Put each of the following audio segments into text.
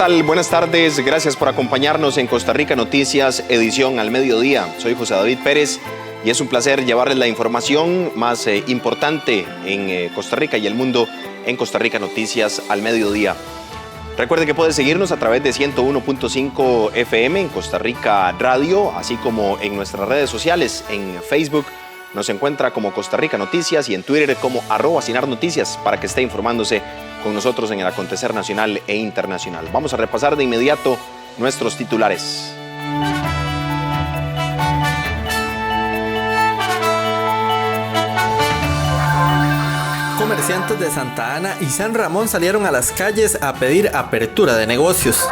tal? Buenas tardes, gracias por acompañarnos en Costa Rica Noticias, edición al mediodía. Soy José David Pérez y es un placer llevarles la información más importante en Costa Rica y el mundo en Costa Rica Noticias al mediodía. Recuerde que puede seguirnos a través de 101.5 FM en Costa Rica Radio, así como en nuestras redes sociales. En Facebook nos encuentra como Costa Rica Noticias y en Twitter como @SinarNoticias para que esté informándose con nosotros en el acontecer nacional e internacional. Vamos a repasar de inmediato nuestros titulares. Comerciantes de Santa Ana y San Ramón salieron a las calles a pedir apertura de negocios.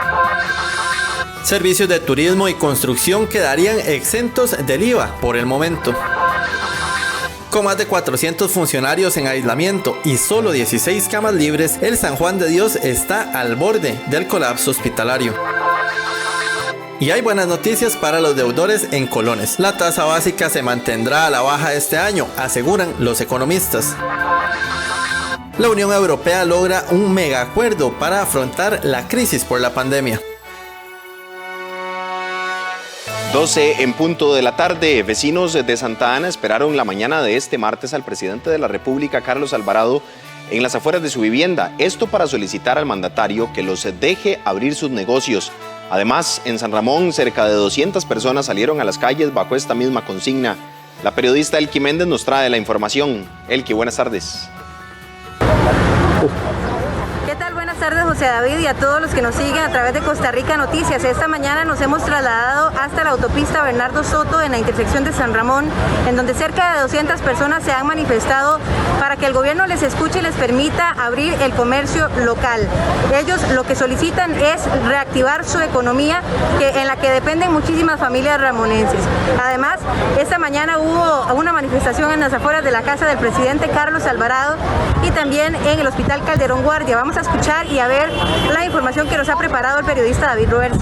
Servicios de turismo y construcción quedarían exentos del IVA por el momento. Con más de 400 funcionarios en aislamiento y solo 16 camas libres, el San Juan de Dios está al borde del colapso hospitalario. Y hay buenas noticias para los deudores en colones. La tasa básica se mantendrá a la baja este año, aseguran los economistas. La Unión Europea logra un mega acuerdo para afrontar la crisis por la pandemia. 12 en punto de la tarde, vecinos de Santa Ana esperaron la mañana de este martes al presidente de la República, Carlos Alvarado, en las afueras de su vivienda. Esto para solicitar al mandatario que los deje abrir sus negocios. Además, en San Ramón, cerca de 200 personas salieron a las calles bajo esta misma consigna. La periodista Elki Méndez nos trae la información. Elki, buenas tardes. Buenas tardes, José David, y a todos los que nos siguen a través de Costa Rica Noticias. Esta mañana nos hemos trasladado hasta la autopista Bernardo Soto en la intersección de San Ramón, en donde cerca de 200 personas se han manifestado para que el gobierno les escuche y les permita abrir el comercio local. Ellos lo que solicitan es reactivar su economía, en la que dependen muchísimas familias ramonenses. Además, esta mañana hubo una manifestación en las afueras de la casa del presidente Carlos Alvarado y también en el Hospital Calderón Guardia. Vamos a escuchar y a ver la información que nos ha preparado el periodista David Roversi.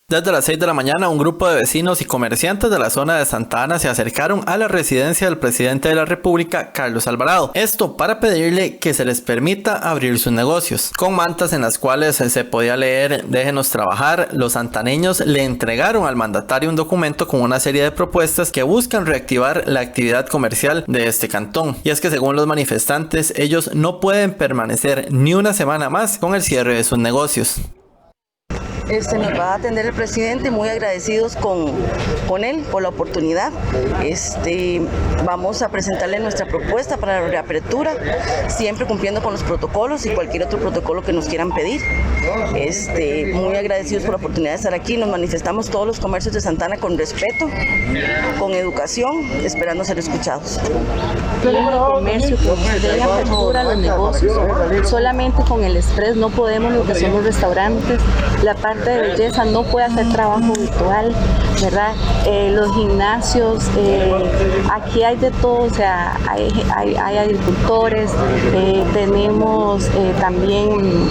Desde las 6 de la mañana, un grupo de vecinos y comerciantes de la zona de Santa Ana se acercaron a la residencia del presidente de la República, Carlos Alvarado. Esto para pedirle que se les permita abrir sus negocios. Con mantas en las cuales se podía leer "Déjenos trabajar", los santaneños le entregaron al mandatario un documento con una serie de propuestas que buscan reactivar la actividad comercial de este cantón. Y es que según los manifestantes, ellos no pueden permanecer ni una semana más con el cierre de sus negocios. Nos va a atender el presidente, muy agradecidos con él por la oportunidad. Vamos a presentarle nuestra propuesta para la reapertura, siempre cumpliendo con los protocolos y cualquier otro protocolo que nos quieran pedir. Muy agradecidos por la oportunidad de estar aquí. Nos manifestamos todos los comercios de Santa Ana con respeto, con educación, esperando ser escuchados. El comercio, que dé apertura a los negocios, solamente con el estrés no podemos, lo que son los restaurantes, la parte de belleza no puede hacer trabajo virtual, ¿verdad? Los gimnasios, aquí hay de todo, o sea, hay agricultores, tenemos también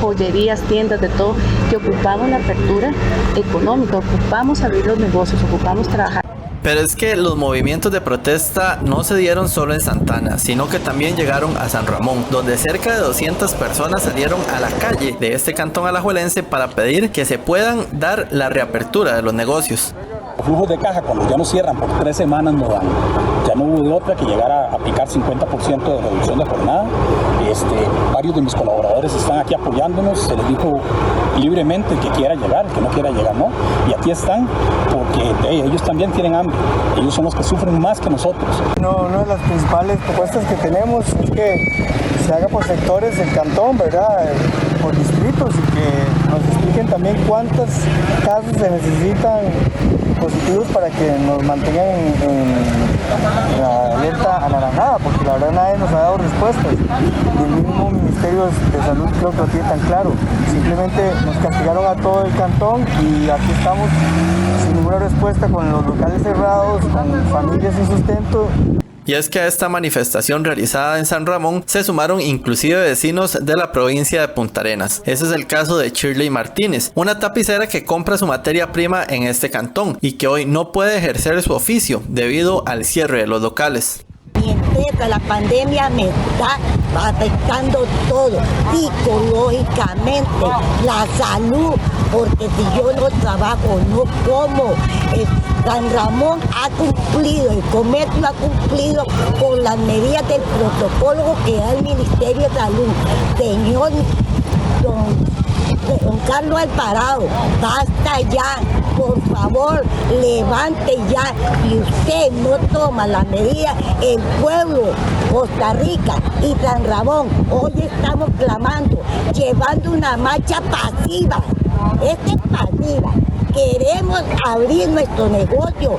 joyerías, tiendas, de todo, que ocupamos la apertura económica, ocupamos abrir los negocios, ocupamos trabajar. Pero es que los movimientos de protesta no se dieron solo en Santa Ana, sino que también llegaron a San Ramón, donde cerca de 200 personas salieron a la calle de este cantón alajuelense para pedir que se puedan dar la reapertura de los negocios. Los flujos de caja, cuando ya nos cierran por 3 semanas, no dan. Ya no hubo de otra que llegar a aplicar 50% de reducción de jornada. Varios de mis colaboradores están aquí apoyándonos. Se les dijo libremente el que quiera llegar, el que no quiera llegar, no. Y aquí están porque ellos también tienen hambre. Ellos son los que sufren más que nosotros. Una de las principales propuestas que tenemos es que se haga por sectores del cantón, ¿verdad? Por distritos, y que nos expliquen también cuántos casos se necesitan positivos para que nos mantengan en la alerta anaranjada, porque la verdad nadie nos ha dado respuestas. Y el mismo Ministerio de Salud creo que lo tiene tan claro. Simplemente nos castigaron a todo el cantón y aquí estamos sin ninguna respuesta, con los locales cerrados, con familias sin sustento. Y es que a esta manifestación realizada en San Ramón se sumaron inclusive vecinos de la provincia de Punta Arenas. Ese es el caso de Shirley Martínez, una tapicera que compra su materia prima en este cantón y que hoy no puede ejercer su oficio debido al cierre de los locales. mientras la pandemia me está afectando todo, psicológicamente, la salud, porque si yo no trabajo, no como. San Ramón ha cumplido, el comercio ha cumplido con las medidas del protocolo que da el Ministerio de Salud. Señor don Carlos Alvarado, basta ya, por favor, levante ya. Si usted no toma la medida, el pueblo, Costa Rica y San Ramón, hoy estamos clamando, llevando una marcha pasiva. Esta es pasiva. Queremos abrir nuestro negocio.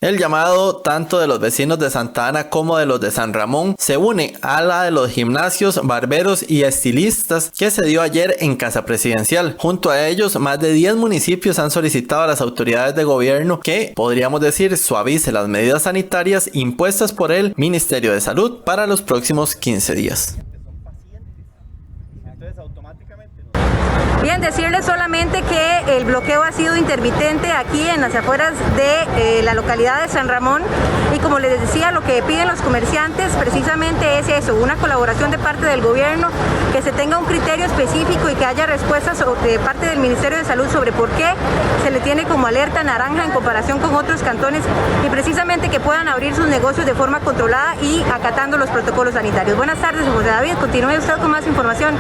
El llamado tanto de los vecinos de Santa Ana como de los de San Ramón se une a la de los gimnasios, barberos y estilistas que se dio ayer en Casa Presidencial. Junto a ellos, más de 10 municipios han solicitado a las autoridades de gobierno que, podríamos decir, suavice las medidas sanitarias impuestas por el Ministerio de Salud para los próximos 15 días. Bien, decirles solamente que el bloqueo ha sido intermitente aquí en las afueras de la localidad de San Ramón y como les decía, lo que piden los comerciantes precisamente es eso, una colaboración de parte del gobierno, que se tenga un criterio específico y que haya respuestas de parte del Ministerio de Salud sobre por qué se le tiene como alerta naranja en comparación con otros cantones y precisamente que puedan abrir sus negocios de forma controlada y acatando los protocolos sanitarios. Buenas tardes, José David, continúe usted con más información.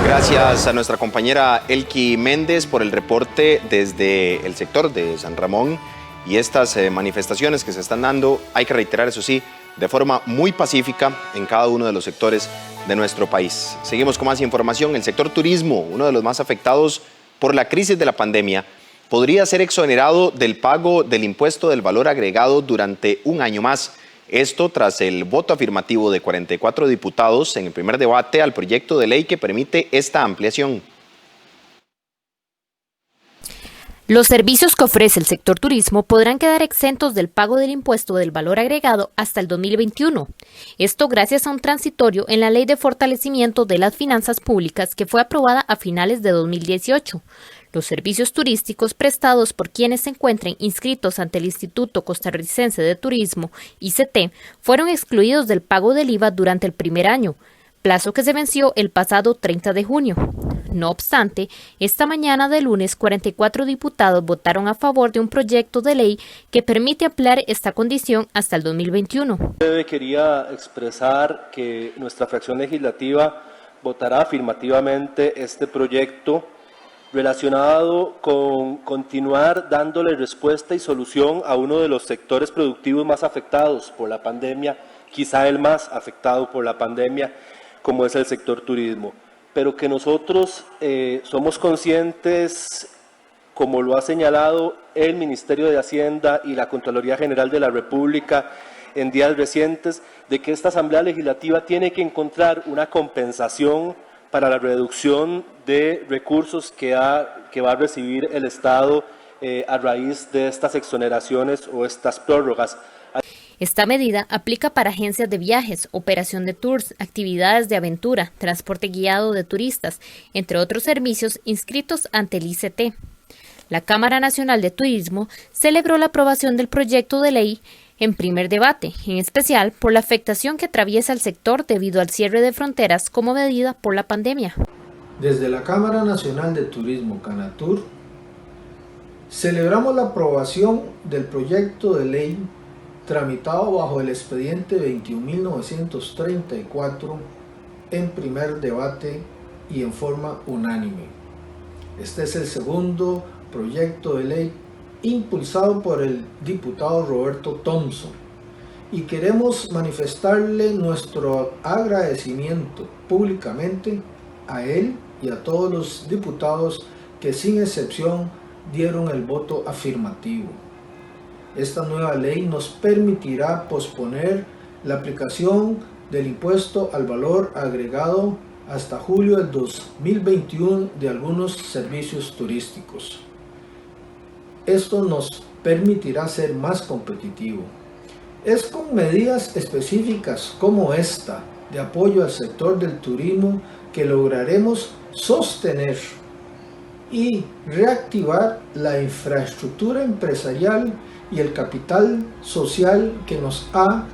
Gracias a nuestra compañera Elki Méndez por el reporte desde el sector de San Ramón y estas manifestaciones que se están dando, hay que reiterar eso sí, de forma muy pacífica en cada uno de los sectores de nuestro país. Seguimos con más información. El sector turismo, uno de los más afectados por la crisis de la pandemia, podría ser exonerado del pago del impuesto del valor agregado durante un año más. Esto tras el voto afirmativo de 44 diputados en el primer debate al proyecto de ley que permite esta ampliación. Los servicios que ofrece el sector turismo podrán quedar exentos del pago del impuesto del valor agregado hasta el 2021. Esto gracias a un transitorio en la Ley de Fortalecimiento de las Finanzas Públicas que fue aprobada a finales de 2018. Los servicios turísticos prestados por quienes se encuentren inscritos ante el Instituto Costarricense de Turismo, ICT, fueron excluidos del pago del IVA durante el primer año, plazo que se venció el pasado 30 de junio. No obstante, esta mañana de lunes 44 diputados votaron a favor de un proyecto de ley que permite ampliar esta condición hasta el 2021. Quería expresar que nuestra fracción legislativa votará afirmativamente este proyecto relacionado con continuar dándole respuesta y solución a uno de los sectores productivos más afectados por la pandemia, quizá el más afectado por la pandemia, como es el sector turismo. Pero que nosotros somos conscientes, como lo ha señalado el Ministerio de Hacienda y la Contraloría General de la República en días recientes, de que esta Asamblea Legislativa tiene que encontrar una compensación para la reducción de recursos que va a recibir el Estado a raíz de estas exoneraciones o estas prórrogas. Esta medida aplica para agencias de viajes, operación de tours, actividades de aventura, transporte guiado de turistas, entre otros servicios inscritos ante el ICT. La Cámara Nacional de Turismo celebró la aprobación del proyecto de ley en primer debate, en especial por la afectación que atraviesa el sector debido al cierre de fronteras como medida por la pandemia. Desde la Cámara Nacional de Turismo, Canatur, celebramos la aprobación del proyecto de ley tramitado bajo el expediente 21.934 en primer debate y en forma unánime. Este es el segundo proyecto de ley impulsado por el diputado Roberto Thompson y queremos manifestarle nuestro agradecimiento públicamente a él y a todos los diputados que sin excepción dieron el voto afirmativo. Esta nueva ley nos permitirá posponer la aplicación del impuesto al valor agregado hasta julio del 2021 de algunos servicios turísticos. Esto nos permitirá ser más competitivo. Es con medidas específicas como esta de apoyo al sector del turismo que lograremos sostener y reactivar la infraestructura empresarial y el capital social que nos ha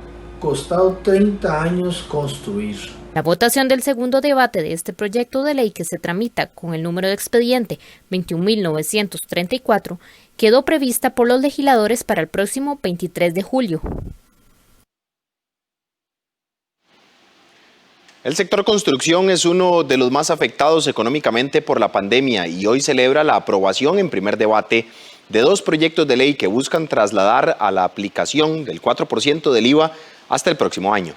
costado 30 años construir. La votación del segundo debate de este proyecto de ley, que se tramita con el número de expediente 21.934, quedó prevista por los legisladores para el próximo 23 de julio. El sector construcción es uno de los más afectados económicamente por la pandemia y hoy celebra la aprobación en primer debate de 2 proyectos de ley que buscan trasladar a la aplicación del 4% del IVA hasta el próximo año.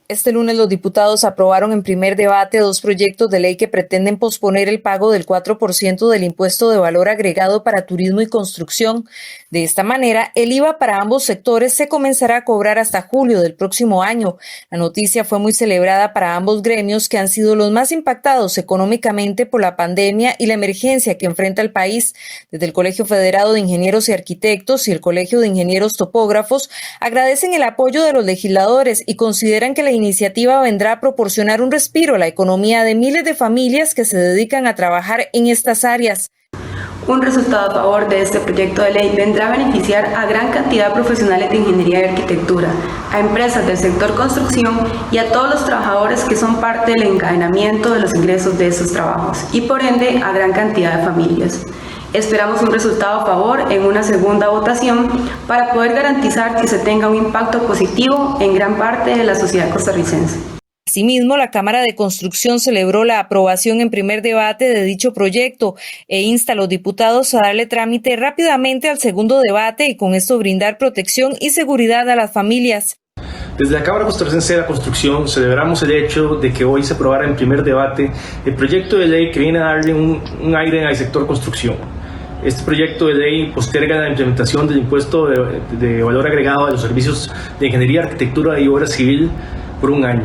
Este lunes los diputados aprobaron en primer debate 2 proyectos de ley que pretenden posponer el pago del 4% del impuesto de valor agregado para turismo y construcción. De esta manera, el IVA para ambos sectores se comenzará a cobrar hasta julio del próximo año. La noticia fue muy celebrada para ambos gremios, que han sido los más impactados económicamente por la pandemia y la emergencia que enfrenta el país. Desde el Colegio Federado de Ingenieros y Arquitectos y el Colegio de Ingenieros Topógrafos agradecen el apoyo de los legisladores y consideran que la iniciativa vendrá a proporcionar un respiro a la economía de miles de familias que se dedican a trabajar en estas áreas. Un resultado a favor de este proyecto de ley vendrá a beneficiar a gran cantidad de profesionales de ingeniería y arquitectura, a empresas del sector construcción y a todos los trabajadores que son parte del encadenamiento de los ingresos de estos trabajos y por ende a gran cantidad de familias. Esperamos un resultado a favor en una segunda votación para poder garantizar que se tenga un impacto positivo en gran parte de la sociedad costarricense. Asimismo, la Cámara de Construcción celebró la aprobación en primer debate de dicho proyecto e insta a los diputados a darle trámite rápidamente al segundo debate y con esto brindar protección y seguridad a las familias. Desde la Cámara Costarricense de la Construcción celebramos el hecho de que hoy se aprobara en primer debate el proyecto de ley que viene a darle un aire al sector construcción. Este proyecto de ley posterga la implementación del impuesto de valor agregado a los servicios de ingeniería, arquitectura y obra civil por un año.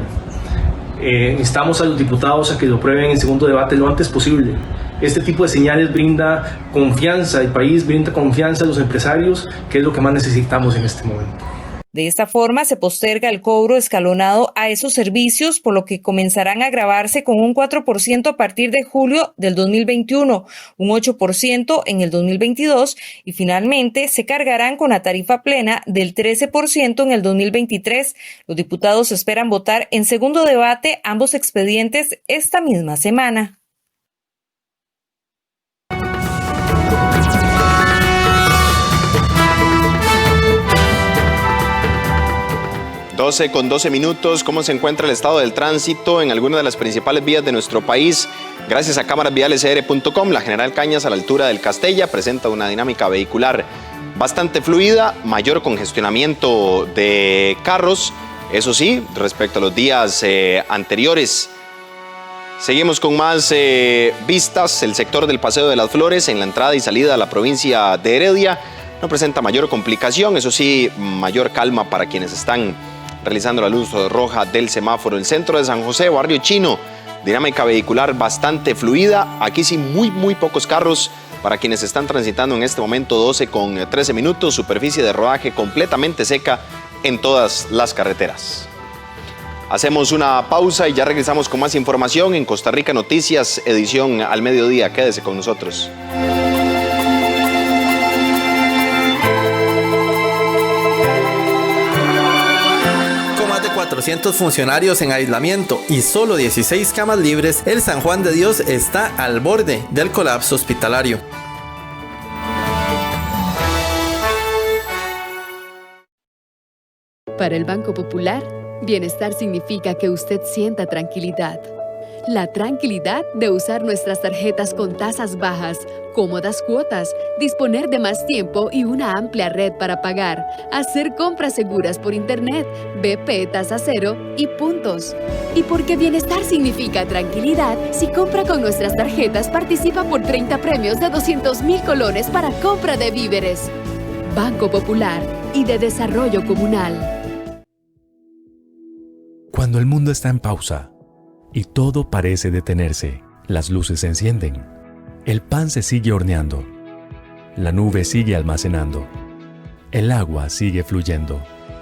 Instamos a los diputados a que lo aprueben en segundo debate lo antes posible. Este tipo de señales brinda confianza al país, brinda confianza a los empresarios, que es lo que más necesitamos en este momento. De esta forma se posterga el cobro escalonado a esos servicios, por lo que comenzarán a gravarse con un 4% a partir de julio del 2021, un 8% en el 2022 y finalmente se cargarán con la tarifa plena del 13% en el 2023. Los diputados esperan votar en segundo debate ambos expedientes esta misma semana. 12:12 minutos. ¿Cómo se encuentra el estado del tránsito en algunas de las principales vías de nuestro país? Gracias a cámarasvialescr.com, la General Cañas a la altura del Castella presenta una dinámica vehicular bastante fluida, mayor congestionamiento de carros, eso sí, respecto a los días anteriores. Seguimos con más vistas. El sector del Paseo de las Flores en la entrada y salida a la provincia de Heredia no presenta mayor complicación, eso sí, mayor calma para quienes están realizando la luz roja del semáforo. El centro de San José, barrio chino, dinámica vehicular bastante fluida. Aquí sí muy pocos carros para quienes están transitando en este momento. 12:13 minutos, superficie de rodaje completamente seca en todas las carreteras. Hacemos una pausa y ya regresamos con más información en Costa Rica Noticias, edición al mediodía. Quédese con nosotros. Con más de 400 funcionarios en aislamiento y solo 16 camas libres, el San Juan de Dios está al borde del colapso hospitalario. Para el Banco Popular, bienestar significa que usted sienta tranquilidad. La tranquilidad de usar nuestras tarjetas con tasas bajas, cómodas cuotas, disponer de más tiempo y una amplia red para pagar, hacer compras seguras por Internet, BP tasa cero y puntos. Y porque bienestar significa tranquilidad, si compra con nuestras tarjetas participa por 30 premios de 200,000 colones para compra de víveres. Banco Popular y de Desarrollo Comunal. Cuando el mundo está en pausa y todo parece detenerse, las luces se encienden, el pan se sigue horneando, la nube sigue almacenando, el agua sigue fluyendo,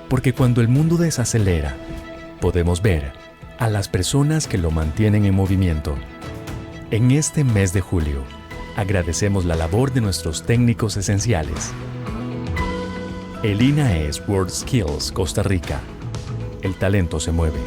porque cuando el mundo desacelera, podemos ver a las personas que lo mantienen en movimiento. En este mes de julio, agradecemos la labor de nuestros técnicos esenciales. El INAH es WorldSkills Costa Rica. El talento se mueve.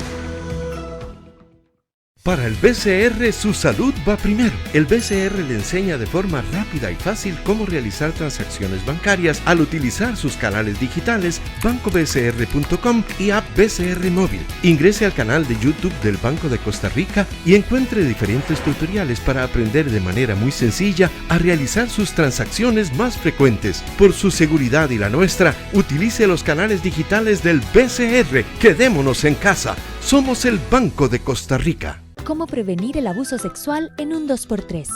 Para el BCR, su salud va primero. El BCR le enseña de forma rápida y fácil cómo realizar transacciones bancarias al utilizar sus canales digitales, bancobcr.com y app BCR Móvil. Ingrese al canal de YouTube del Banco de Costa Rica y encuentre diferentes tutoriales para aprender de manera muy sencilla a realizar sus transacciones más frecuentes. Por su seguridad y la nuestra, utilice los canales digitales del BCR. Quedémonos en casa. Somos el Banco de Costa Rica. ¿Cómo prevenir el abuso sexual en un 2x3?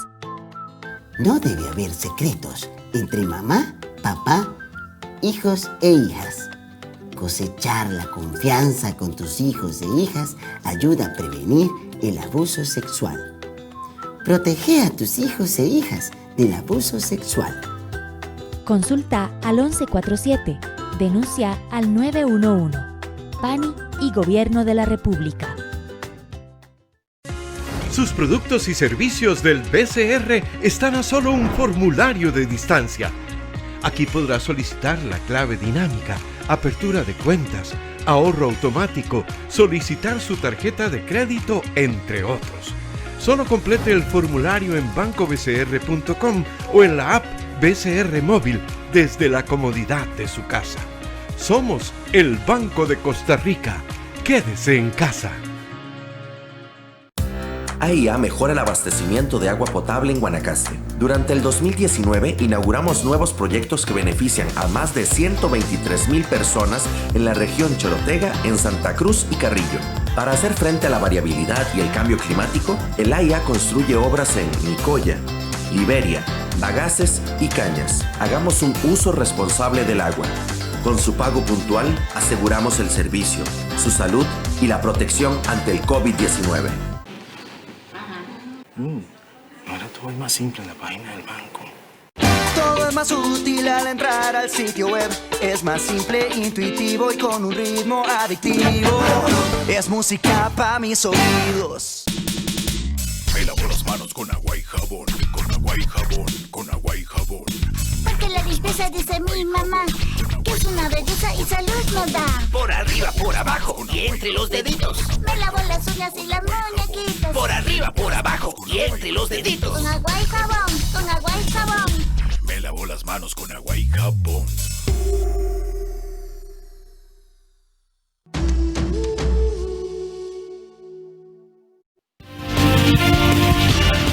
No debe haber secretos entre mamá, papá, hijos e hijas. Cosechar la confianza con tus hijos e hijas ayuda a prevenir el abuso sexual. Protege a tus hijos e hijas del abuso sexual. Consulta al 1147. Denuncia al 911. PANI y Gobierno de la República. Sus productos y servicios del BCR están a solo un formulario de distancia. Aquí podrá solicitar la clave dinámica, apertura de cuentas, ahorro automático, solicitar su tarjeta de crédito, entre otros. Solo complete el formulario en bancobcr.com o en la app BCR Móvil desde la comodidad de su casa. Somos el Banco de Costa Rica. Quédese en casa. AIA mejora el abastecimiento de agua potable en Guanacaste. Durante el 2019 inauguramos nuevos proyectos que benefician a más de 123,000 personas en la región Chorotega, en Santa Cruz y Carrillo. Para hacer frente a la variabilidad y el cambio climático, el AIA construye obras en Nicoya, Liberia, Bagaces y Cañas. Hagamos un uso responsable del agua. Con su pago puntual, aseguramos el servicio, su salud y la protección ante el COVID-19. Ahora todo es más simple en la página del banco. Todo es más útil al entrar al sitio web. Es más simple, intuitivo y con un ritmo adictivo. Es música para mis oídos. Me lavo las manos con agua y jabón, con agua y jabón, con agua y jabón. Porque la limpieza, dice mi mamá, que es una belleza y salud nos da. Por arriba, por abajo y entre los deditos. Me lavo las uñas y las muñequitas. Por arriba, por abajo y entre los deditos. Con agua y jabón, con agua y jabón. Me lavo las manos con agua y jabón.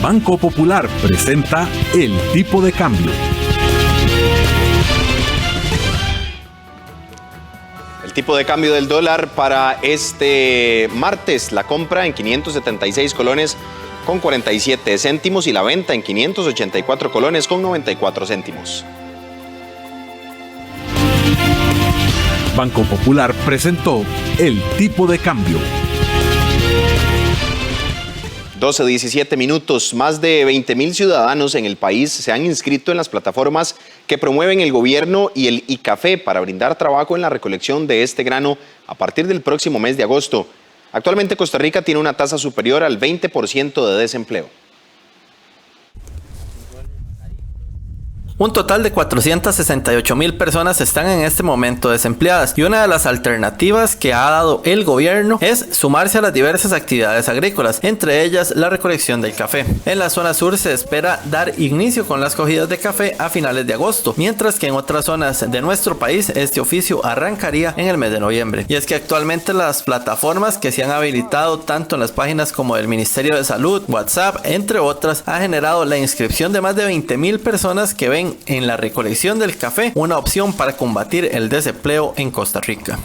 Banco Popular presenta El Tipo de Cambio. El tipo de cambio del dólar para este martes, la compra en 576 colones con 47 céntimos y la venta en 584 colones con 94 céntimos. Banco Popular presentó El Tipo de Cambio. 12:17 minutos. Más de 20,000 ciudadanos en el país se han inscrito en las plataformas que promueven el gobierno y el ICAFE para brindar trabajo en la recolección de este grano a partir del próximo mes de agosto. Actualmente Costa Rica tiene una tasa superior al 20% de desempleo. Un total de 468,000 personas están en este momento desempleadas y una de las alternativas que ha dado el gobierno es sumarse a las diversas actividades agrícolas, entre ellas la recolección del café. En la zona sur se espera dar inicio con las cogidas de café a finales de agosto, mientras que en otras zonas de nuestro país este oficio arrancaría en el mes de noviembre. Y es que actualmente las plataformas que se han habilitado tanto en las páginas como del Ministerio de Salud, WhatsApp, entre otras, ha generado la inscripción de más de 20,000 personas que ven en la recolección del café una opción para combatir el desempleo en Costa Rica.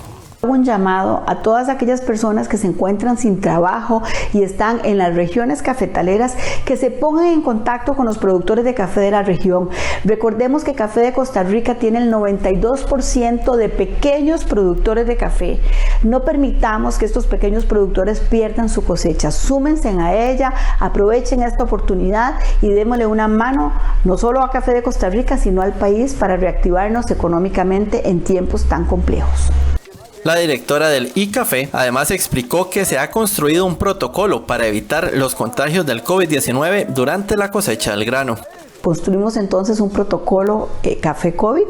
Un llamado a todas aquellas personas que se encuentran sin trabajo y están en las regiones cafetaleras que se pongan en contacto con los productores de café de la región. Recordemos que Café de Costa Rica tiene el 92% de pequeños productores de café. No permitamos que estos pequeños productores pierdan su cosecha. Súmense a ella, aprovechen esta oportunidad y démosle una mano no solo a Café de Costa Rica, sino al país para reactivarnos económicamente en tiempos tan complejos. La directora del ICAFE además explicó que se ha construido un protocolo para evitar los contagios del COVID-19 durante la cosecha del grano. construimos entonces un protocolo Café COVID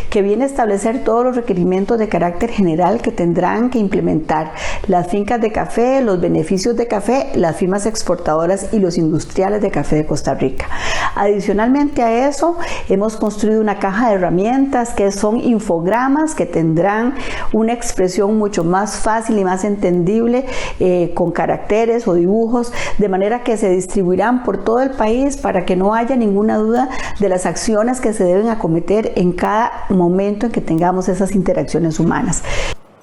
que viene a establecer todos los requerimientos de carácter general que tendrán que implementar las fincas de café, los beneficios de café, las firmas exportadoras y los industriales de café de Costa Rica. Adicionalmente a eso, hemos construido una caja de herramientas que son infogramas que tendrán una expresión mucho más fácil y más entendible con caracteres o dibujos, de manera que se distribuirán por todo el país para que no haya ninguna duda de las acciones que se deben acometer en cada momento en que tengamos esas interacciones humanas.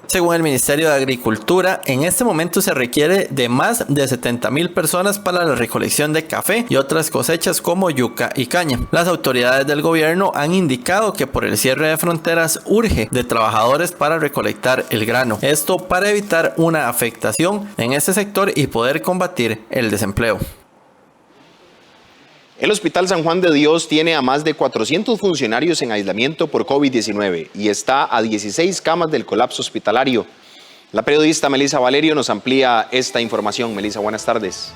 Según el Ministerio de Agricultura, en este momento se requiere de más de 70,000 personas para la recolección de café y otras cosechas como yuca y caña. Las autoridades del gobierno han indicado que por el cierre de fronteras urge de trabajadores para recolectar el grano. Esto para evitar una afectación en este sector y poder combatir el desempleo. El Hospital San Juan de Dios tiene a más de 400 funcionarios en aislamiento por COVID-19 y está a 16 camas del colapso hospitalario. La periodista Melissa Valerio nos amplía esta información. Melissa, buenas tardes.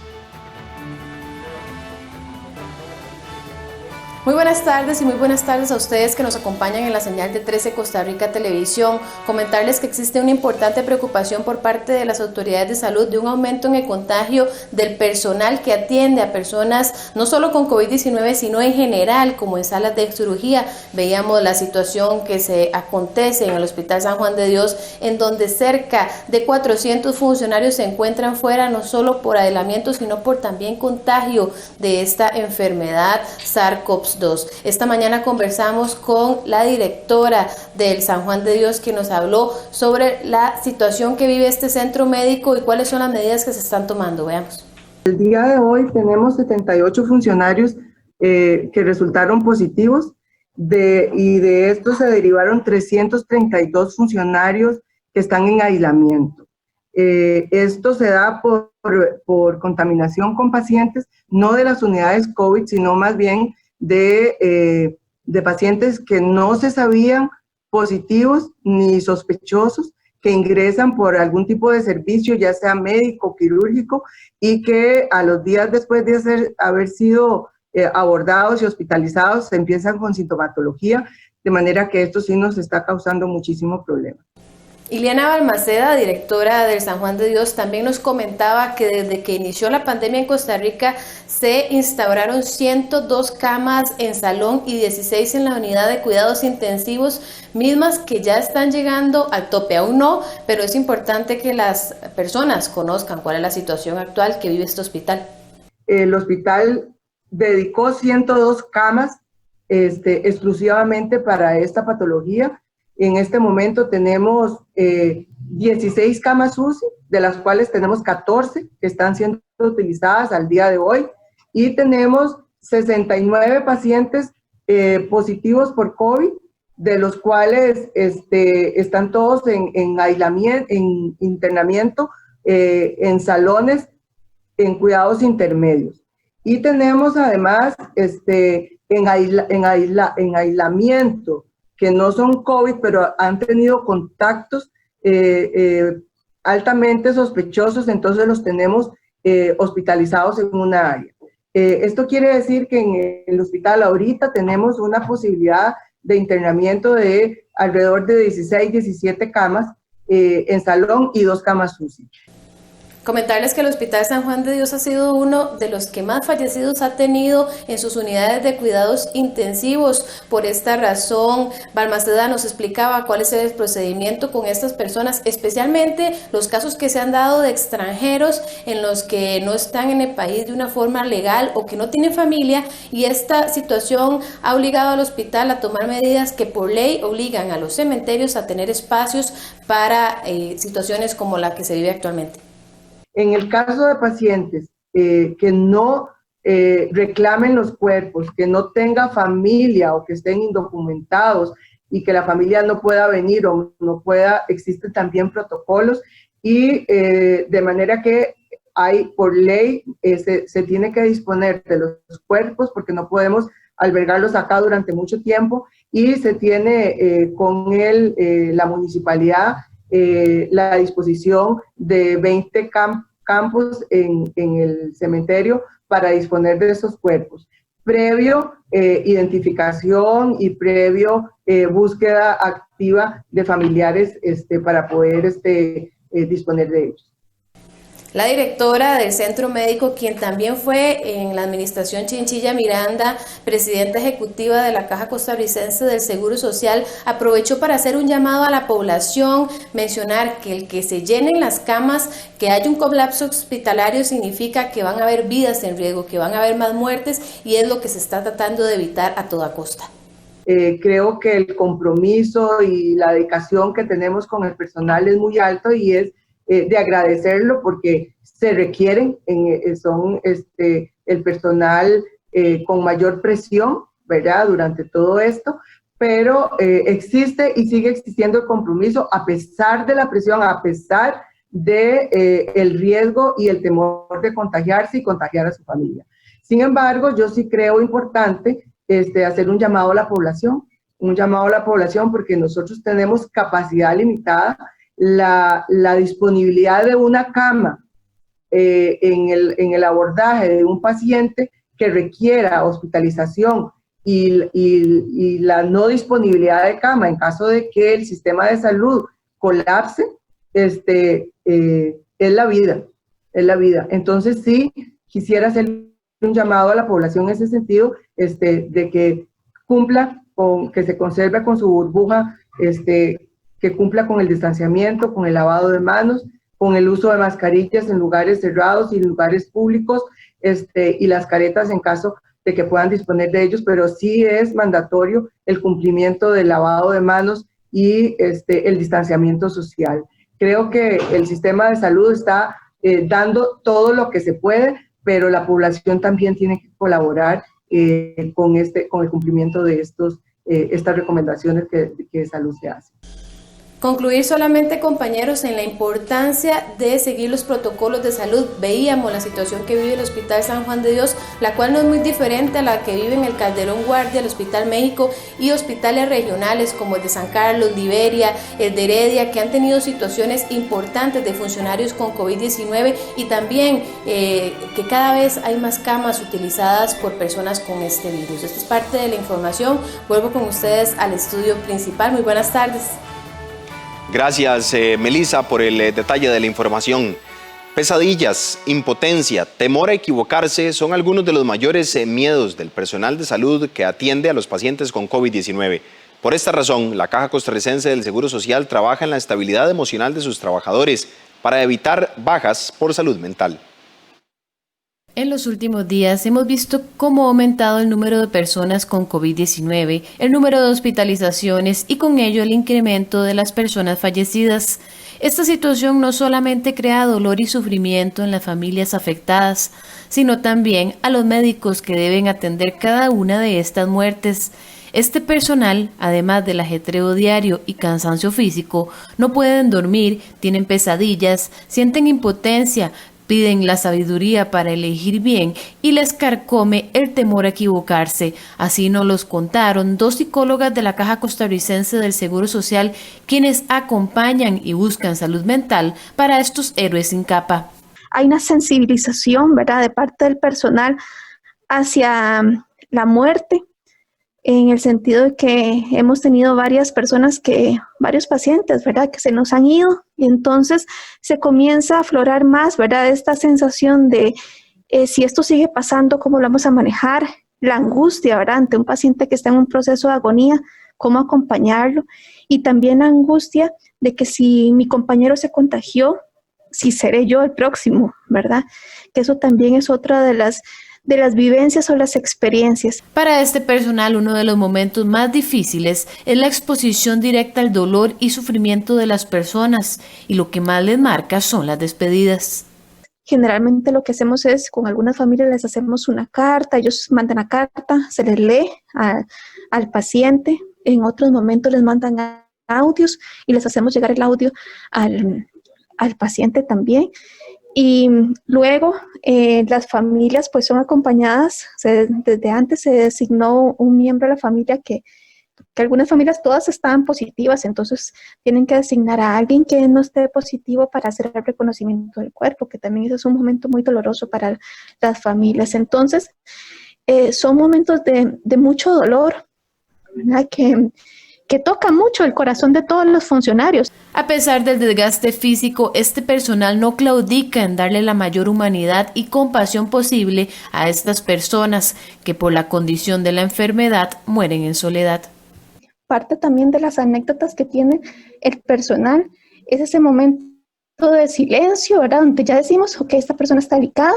Muy buenas tardes y muy buenas tardes a ustedes que nos acompañan en la señal de 13 Costa Rica Televisión. Comentarles que existe una importante preocupación por parte de las autoridades de salud de un aumento en el contagio del personal que atiende a personas no solo con COVID-19 sino en general, como en salas de cirugía. Veíamos la situación que se acontece en el Hospital San Juan de Dios, en donde cerca de 400 funcionarios se encuentran fuera no solo por aislamiento sino por también contagio de esta enfermedad SARS-CoV-2. Esta mañana conversamos con la directora del San Juan de Dios, que nos habló sobre la situación que vive este centro médico y cuáles son las medidas que se están tomando. Veamos. El día de hoy tenemos 78 funcionarios que resultaron positivos y de estos se derivaron 332 funcionarios que están en aislamiento. Esto se da por contaminación con pacientes, no de las unidades COVID, sino más bien de pacientes que no se sabían positivos ni sospechosos, que ingresan por algún tipo de servicio, ya sea médico, quirúrgico, y que a los días después de haber sido abordados y hospitalizados, se empiezan con sintomatología, de manera que esto sí nos está causando muchísimo problema. Ileana Balmaceda, directora del San Juan de Dios, también nos comentaba que desde que inició la pandemia en Costa Rica se instauraron 102 camas en salón y 16 en la unidad de cuidados intensivos, mismas que ya están llegando al tope. Aún no, pero es importante que las personas conozcan cuál es la situación actual que vive este hospital. El hospital dedicó 102 camas exclusivamente para esta patología. En este momento tenemos 16 camas UCI, de las cuales tenemos 14 que están siendo utilizadas al día de hoy, y tenemos 69 pacientes positivos por COVID, de los cuales están todos en aislamiento, en internamiento, en salones, en cuidados intermedios. Y tenemos además en aislamiento, que no son COVID, pero han tenido contactos altamente sospechosos, entonces los tenemos hospitalizados en una área. Esto quiere decir que en el hospital ahorita tenemos una posibilidad de internamiento de alrededor de 16, 17 camas en salón y 2 camas UCI. Comentarles que el Hospital San Juan de Dios ha sido uno de los que más fallecidos ha tenido en sus unidades de cuidados intensivos. Por esta razón, Balmaceda nos explicaba cuál es el procedimiento con estas personas, especialmente los casos que se han dado de extranjeros en los que no están en el país de una forma legal o que no tienen familia, y esta situación ha obligado al hospital a tomar medidas que por ley obligan a los cementerios a tener espacios para situaciones como la que se vive actualmente. En el caso de pacientes que no reclamen los cuerpos, que no tenga familia o que estén indocumentados y que la familia no pueda venir o no pueda, existen también protocolos y de manera que hay por ley se tiene que disponer de los cuerpos porque no podemos albergarlos acá durante mucho tiempo y se tiene con la municipalidad la disposición de 20 campos en el cementerio para disponer de esos cuerpos. previo identificación y previo búsqueda activa de familiares para poder disponer de ellos. La directora del Centro Médico, quien también fue en la administración Chinchilla Miranda, presidenta ejecutiva de la Caja Costarricense del Seguro Social, aprovechó para hacer un llamado a la población, mencionar que el que se llenen las camas, que haya un colapso hospitalario significa que van a haber vidas en riesgo, que van a haber más muertes y es lo que se está tratando de evitar a toda costa. Creo que el compromiso y la dedicación que tenemos con el personal es muy alto y es de agradecerlo porque se requieren, son el personal con mayor presión, ¿verdad?, durante todo esto, pero existe y sigue existiendo el compromiso a pesar de la presión, a pesar de el riesgo y el temor de contagiarse y contagiar a su familia. Sin embargo, yo sí creo importante hacer un llamado a la población, porque nosotros tenemos capacidad limitada. La disponibilidad de una cama en el abordaje de un paciente que requiera hospitalización y la no disponibilidad de cama en caso de que el sistema de salud colapse, es la vida. Entonces sí, quisiera hacer un llamado a la población en ese sentido, de que cumpla que se conserve con su burbuja, que cumpla con el distanciamiento, con el lavado de manos, con el uso de mascarillas en lugares cerrados y en lugares públicos, y las caretas en caso de que puedan disponer de ellos, pero sí es mandatorio el cumplimiento del lavado de manos y el distanciamiento social. Creo que el sistema de salud está dando todo lo que se puede, pero la población también tiene que colaborar con el cumplimiento de estas recomendaciones que de salud se hacen. Concluir solamente, compañeros, en la importancia de seguir los protocolos de salud. Veíamos la situación que vive el Hospital San Juan de Dios, la cual no es muy diferente a la que vive en el Calderón Guardia, el Hospital México y hospitales regionales como el de San Carlos, Liberia, el de Heredia, que han tenido situaciones importantes de funcionarios con COVID-19 y también que cada vez hay más camas utilizadas por personas con este virus. Esta es parte de la información. Vuelvo con ustedes al estudio principal. Muy buenas tardes. Gracias, Melissa, por el detalle de la información. Pesadillas, impotencia, temor a equivocarse son algunos de los mayores miedos del personal de salud que atiende a los pacientes con COVID-19. Por esta razón, la Caja Costarricense del Seguro Social trabaja en la estabilidad emocional de sus trabajadores para evitar bajas por salud mental. En los últimos días hemos visto cómo ha aumentado el número de personas con COVID-19, el número de hospitalizaciones y con ello el incremento de las personas fallecidas. Esta situación no solamente crea dolor y sufrimiento en las familias afectadas, sino también a los médicos que deben atender cada una de estas muertes. Este personal, además del ajetreo diario y cansancio físico, no pueden dormir, tienen pesadillas, sienten impotencia, piden la sabiduría para elegir bien y les carcome el temor a equivocarse. Así nos los contaron dos psicólogas de la Caja Costarricense del Seguro Social, quienes acompañan y buscan salud mental para estos héroes sin capa. Hay una sensibilización, ¿verdad?, de parte del personal hacia la muerte, en el sentido de que hemos tenido varios pacientes, ¿verdad?, que se nos han ido y entonces se comienza a aflorar más, ¿verdad?, esta sensación de si esto sigue pasando, ¿cómo lo vamos a manejar? La angustia, ¿verdad?, ante un paciente que está en un proceso de agonía, ¿cómo acompañarlo? Y también la angustia de que si mi compañero se contagió, si seré yo el próximo, ¿verdad? Que eso también es otra de las vivencias o las experiencias. Para este personal, uno de los momentos más difíciles es la exposición directa al dolor y sufrimiento de las personas, y lo que más les marca son las despedidas. Generalmente lo que hacemos es, con algunas familias les hacemos una carta, ellos mandan la carta, se les lee al paciente, en otros momentos les mandan audios y les hacemos llegar el audio al paciente también. Y luego las familias pues son acompañadas, desde antes se designó un miembro de la familia que algunas familias todas estaban positivas, entonces tienen que designar a alguien que no esté positivo para hacer el reconocimiento del cuerpo, que también eso es un momento muy doloroso para las familias. Entonces son momentos de mucho dolor, ¿verdad? Que toca mucho el corazón de todos los funcionarios. A pesar del desgaste físico, este personal no claudica en darle la mayor humanidad y compasión posible a estas personas que por la condición de la enfermedad mueren en soledad. Parte también de las anécdotas que tiene el personal es ese momento de silencio, ¿verdad? Donde ya decimos, ok, esta persona está delicada,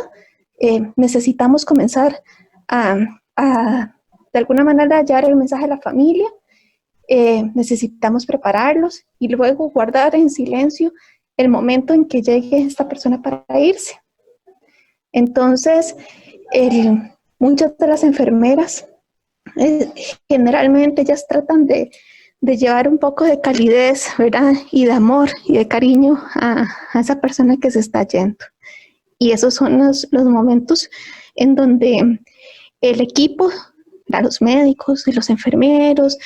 necesitamos comenzar a de alguna manera hallar el mensaje a la familia, necesitamos prepararlos y luego guardar en silencio el momento en que llegue esta persona para irse. Entonces, muchas de las enfermeras, generalmente ellas tratan de llevar un poco de calidez, ¿verdad? Y de amor y de cariño a esa persona que se está yendo. Y esos son los momentos en donde el equipo, los médicos y los enfermeros,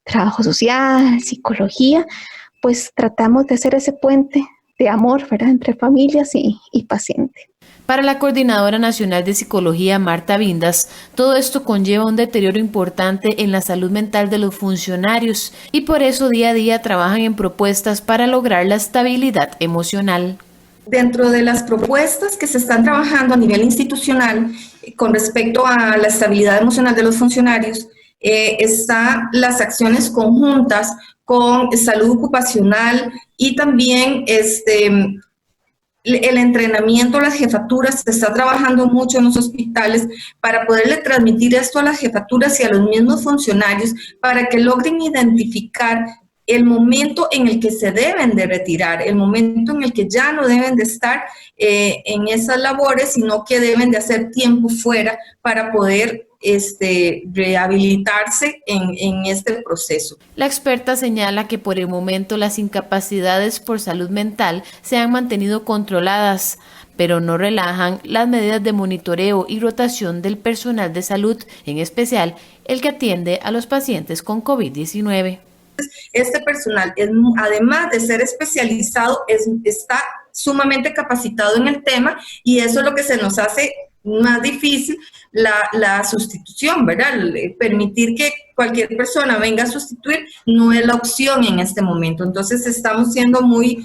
trabajo social, psicología, pues tratamos de hacer ese puente de amor, ¿verdad?, entre familias y paciente. Para la Coordinadora Nacional de Psicología, Marta Vindas, todo esto conlleva un deterioro importante en la salud mental de los funcionarios y por eso día a día trabajan en propuestas para lograr la estabilidad emocional. Dentro de las propuestas que se están trabajando a nivel institucional con respecto a la estabilidad emocional de los funcionarios, están las acciones conjuntas con salud ocupacional y también el entrenamiento a las jefaturas. Se está trabajando mucho en los hospitales para poderle transmitir esto a las jefaturas y a los mismos funcionarios para que logren identificar el momento en el que se deben de retirar, el momento en el que ya no deben de estar en esas labores, sino que deben de hacer tiempo fuera para poder rehabilitarse en este proceso. La experta señala que por el momento las incapacidades por salud mental se han mantenido controladas, pero no relajan las medidas de monitoreo y rotación del personal de salud, en especial el que atiende a los pacientes con COVID-19. Este personal, además de ser especializado, está sumamente capacitado en el tema y eso es lo que se nos hace más difícil la sustitución, ¿verdad? Permitir que cualquier persona venga a sustituir no es la opción en este momento. Entonces estamos siendo muy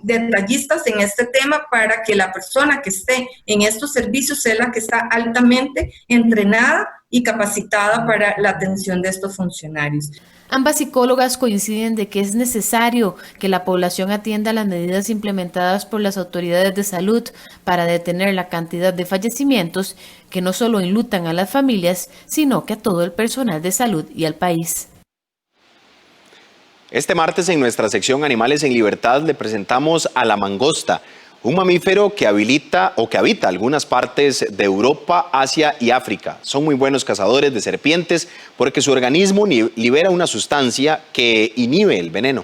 detallistas en este tema para que la persona que esté en estos servicios sea la que está altamente entrenada y capacitada para la atención de estos funcionarios. Ambas psicólogas coinciden de que es necesario que la población atienda las medidas implementadas por las autoridades de salud para detener la cantidad de fallecimientos que no solo enlutan a las familias, sino que a todo el personal de salud y al país. Este martes en nuestra sección Animales en Libertad le presentamos a la mangosta, un mamífero que habita algunas partes de Europa, Asia y África. Son muy buenos cazadores de serpientes porque su organismo libera una sustancia que inhibe el veneno.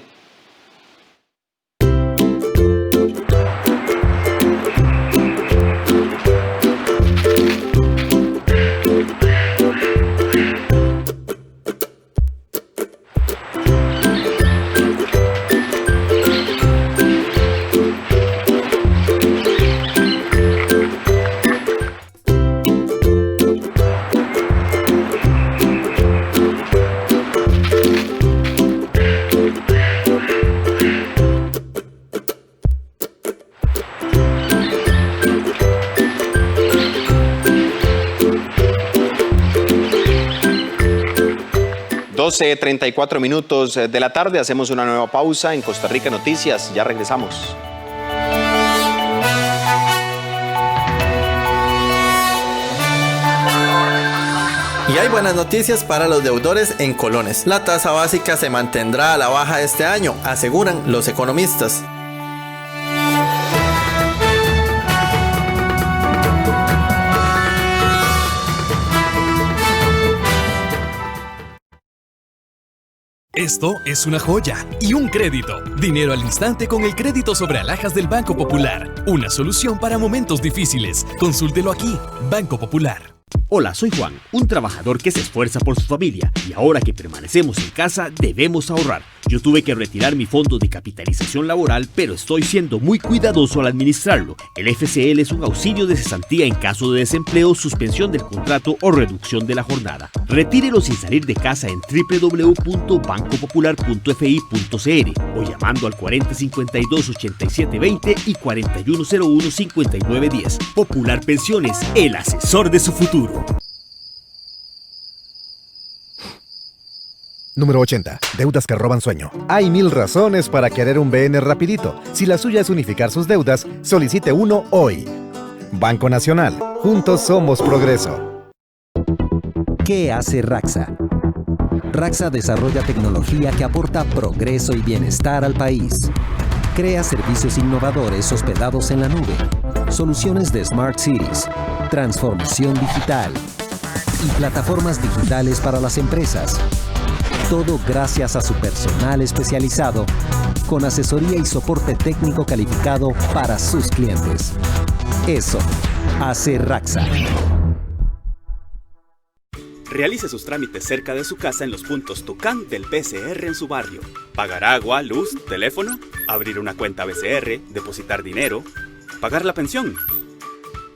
Doce 34 minutos de la tarde, hacemos una nueva pausa en Costa Rica Noticias, ya regresamos. Y hay buenas noticias para los deudores en colones. La tasa básica se mantendrá a la baja este año, aseguran los economistas. Esto es una joya y un crédito. Dinero al instante con el crédito sobre alhajas del Banco Popular. Una solución para momentos difíciles. Consúltelo aquí. Banco Popular. Hola, soy Juan, un trabajador que se esfuerza por su familia y ahora que permanecemos en casa debemos ahorrar. Yo tuve que retirar mi fondo de capitalización laboral, pero estoy siendo muy cuidadoso al administrarlo. El FCL es un auxilio de cesantía en caso de desempleo, suspensión del contrato o reducción de la jornada. Retírelo sin salir de casa en www.bancopopular.fi.cr o llamando al 4052-8720 y 4101-5910. Popular Pensiones, el asesor de su futuro. Número 80. Deudas que roban sueño. Hay 1000 razones para querer un BN rapidito. Si la suya es unificar sus deudas, solicite uno hoy. Banco Nacional. Juntos somos progreso. ¿Qué hace Raxa? Raxa desarrolla tecnología que aporta progreso y bienestar al país. Crea servicios innovadores hospedados en la nube, soluciones de Smart Cities, transformación digital y plataformas digitales para las empresas. Todo gracias a su personal especializado, con asesoría y soporte técnico calificado para sus clientes. Eso hace Raxa. Realice sus trámites cerca de su casa en los puntos Tucán del BCR en su barrio. Pagar agua, luz, teléfono, abrir una cuenta BCR, depositar dinero, pagar la pensión.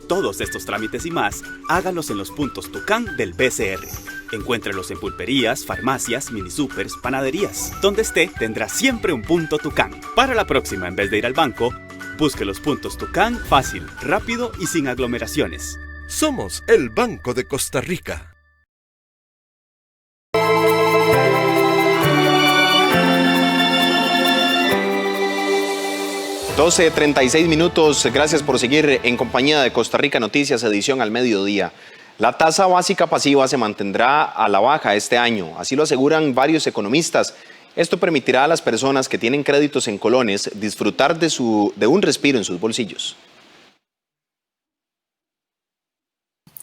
Todos estos trámites y más, hágalos en los puntos Tucán del BCR. Encuéntrelos en pulperías, farmacias, minisupers, panaderías. Donde esté, tendrá siempre un punto Tucán. Para la próxima, en vez de ir al banco, busque los puntos Tucán fácil, rápido y sin aglomeraciones. Somos el Banco de Costa Rica. $12:36. Gracias por seguir en compañía de Costa Rica Noticias, edición al mediodía. La tasa básica pasiva se mantendrá a la baja este año, así lo aseguran varios economistas. Esto permitirá a las personas que tienen créditos en colones disfrutar de un respiro en sus bolsillos.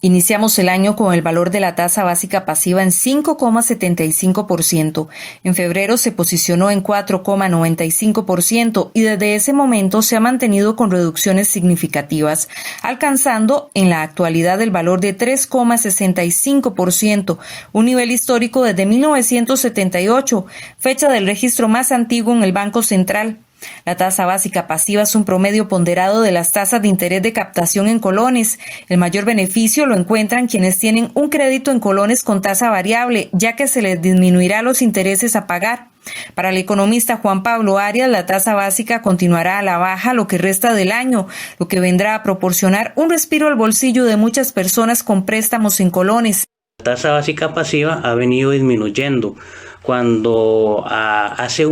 Iniciamos el año con el valor de la tasa básica pasiva en 5,75%. En febrero se posicionó en 4,95% y desde ese momento se ha mantenido con reducciones significativas, alcanzando en la actualidad el valor de 3,65%, un nivel histórico desde 1978, fecha del registro más antiguo en el Banco Central. La tasa básica pasiva es un promedio ponderado de las tasas de interés de captación en colones. El mayor beneficio lo encuentran quienes tienen un crédito en colones con tasa variable, ya que se les disminuirá los intereses a pagar. Para el economista Juan Pablo Arias, la tasa básica continuará a la baja lo que resta del año, lo que vendrá a proporcionar un respiro al bolsillo de muchas personas con préstamos en colones. La tasa básica pasiva ha venido disminuyendo. Cuando hace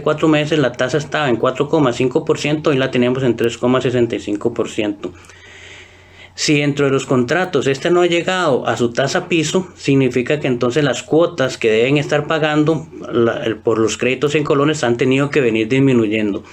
4 meses la tasa estaba en 4,5% y la tenemos en 3,65%. Si dentro de los contratos este no ha llegado a su tasa piso, significa que entonces las cuotas que deben estar pagando por los créditos en colones han tenido que venir disminuyendo.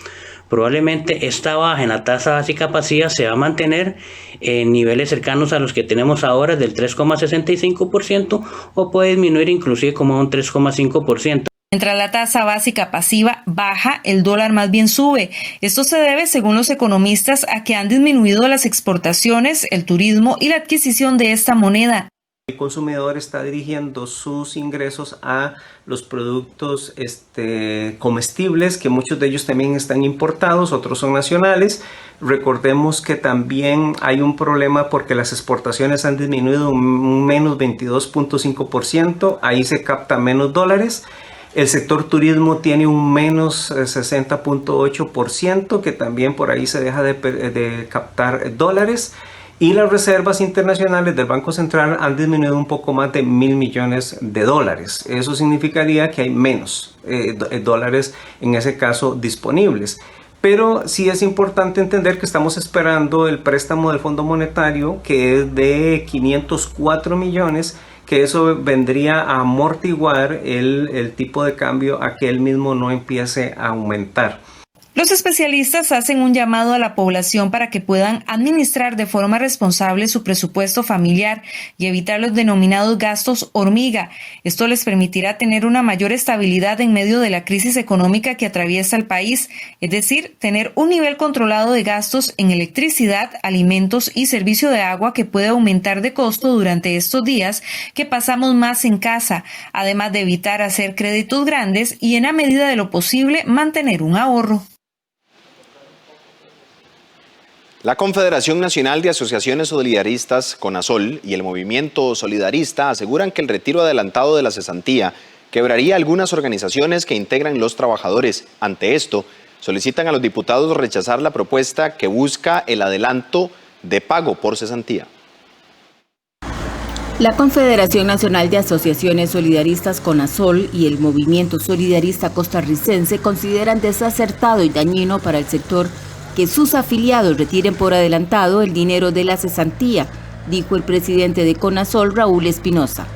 Probablemente esta baja en la tasa básica pasiva se va a mantener en niveles cercanos a los que tenemos ahora del 3,65% o puede disminuir inclusive como un 3,5%. Mientras la tasa básica pasiva baja, el dólar más bien sube. Esto se debe, según los economistas, a que han disminuido las exportaciones, el turismo y la adquisición de esta moneda. El consumidor está dirigiendo sus ingresos a los productos comestibles, que muchos de ellos también están importados, otros son nacionales. Recordemos que también hay un problema porque las exportaciones han disminuido un menos 22.5%, ahí se capta menos dólares. El sector turismo tiene un menos 60.8%, que también por ahí se deja de captar dólares. Y las reservas internacionales del Banco Central han disminuido un poco más de $1.000 millones. Eso significaría que hay menos dólares en ese caso disponibles. Pero sí es importante entender que estamos esperando el préstamo del Fondo Monetario, que es de 504 millones, que eso vendría a amortiguar el tipo de cambio a que él mismo no empiece a aumentar. Los especialistas hacen un llamado a la población para que puedan administrar de forma responsable su presupuesto familiar y evitar los denominados gastos hormiga. Esto les permitirá tener una mayor estabilidad en medio de la crisis económica que atraviesa el país, es decir, tener un nivel controlado de gastos en electricidad, alimentos y servicio de agua que puede aumentar de costo durante estos días que pasamos más en casa, además de evitar hacer créditos grandes y en la medida de lo posible mantener un ahorro. La Confederación Nacional de Asociaciones Solidaristas, CONASOL, y el Movimiento Solidarista aseguran que el retiro adelantado de la cesantía quebraría algunas organizaciones que integran los trabajadores. Ante esto, solicitan a los diputados rechazar la propuesta que busca el adelanto de pago por cesantía. La Confederación Nacional de Asociaciones Solidaristas CONASOL y el Movimiento Solidarista Costarricense consideran desacertado y dañino para el sector que sus afiliados retiren por adelantado el dinero de la cesantía, dijo el presidente de CONASOL, Raúl Espinosa.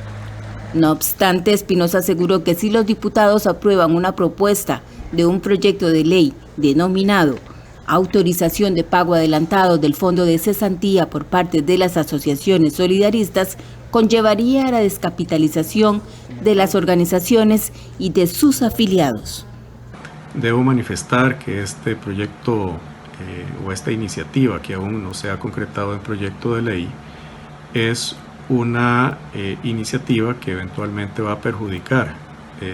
No obstante, Espinosa aseguró que si los diputados aprueban una propuesta de un proyecto de ley denominado autorización de pago adelantado del fondo de cesantía por parte de las asociaciones solidaristas, conllevaría a la descapitalización de las organizaciones y de sus afiliados. Debo manifestar que este proyecto o esta iniciativa, que aún no se ha concretado en proyecto de ley, es una iniciativa que eventualmente va a perjudicar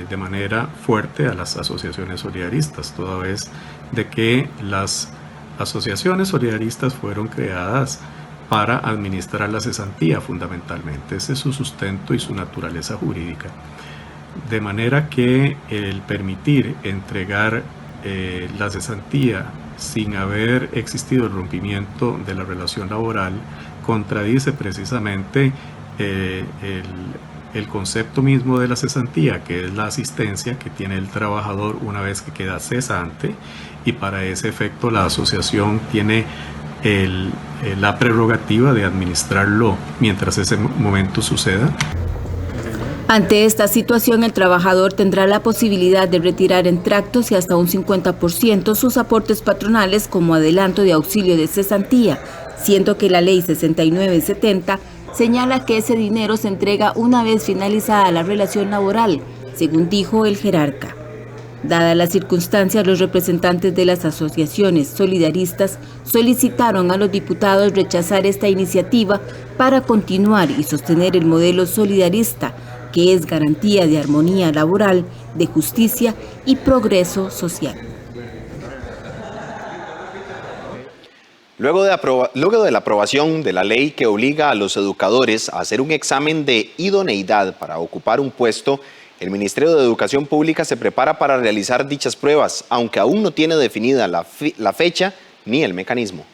de manera fuerte a las asociaciones solidaristas, toda vez de que las asociaciones solidaristas fueron creadas para administrar la cesantía fundamentalmente. Ese es su sustento y su naturaleza jurídica. De manera que el permitir entregar la cesantía sin haber existido el rompimiento de la relación laboral contradice precisamente el concepto mismo de la cesantía, que es la asistencia que tiene el trabajador una vez que queda cesante, y para ese efecto la asociación tiene la prerrogativa de administrarlo mientras ese momento suceda. Ante esta situación, el trabajador tendrá la posibilidad de retirar en tractos y hasta un 50% sus aportes patronales como adelanto de auxilio de cesantía, siendo que la Ley 6970 señala que ese dinero se entrega una vez finalizada la relación laboral, según dijo el jerarca. Dadas las circunstancias, los representantes de las asociaciones solidaristas solicitaron a los diputados rechazar esta iniciativa para continuar y sostener el modelo solidarista, que es garantía de armonía laboral, de justicia y progreso social. Luego de la aprobación de la ley que obliga a los educadores a hacer un examen de idoneidad para ocupar un puesto, el Ministerio de Educación Pública se prepara para realizar dichas pruebas, aunque aún no tiene definida la fecha ni el mecanismo.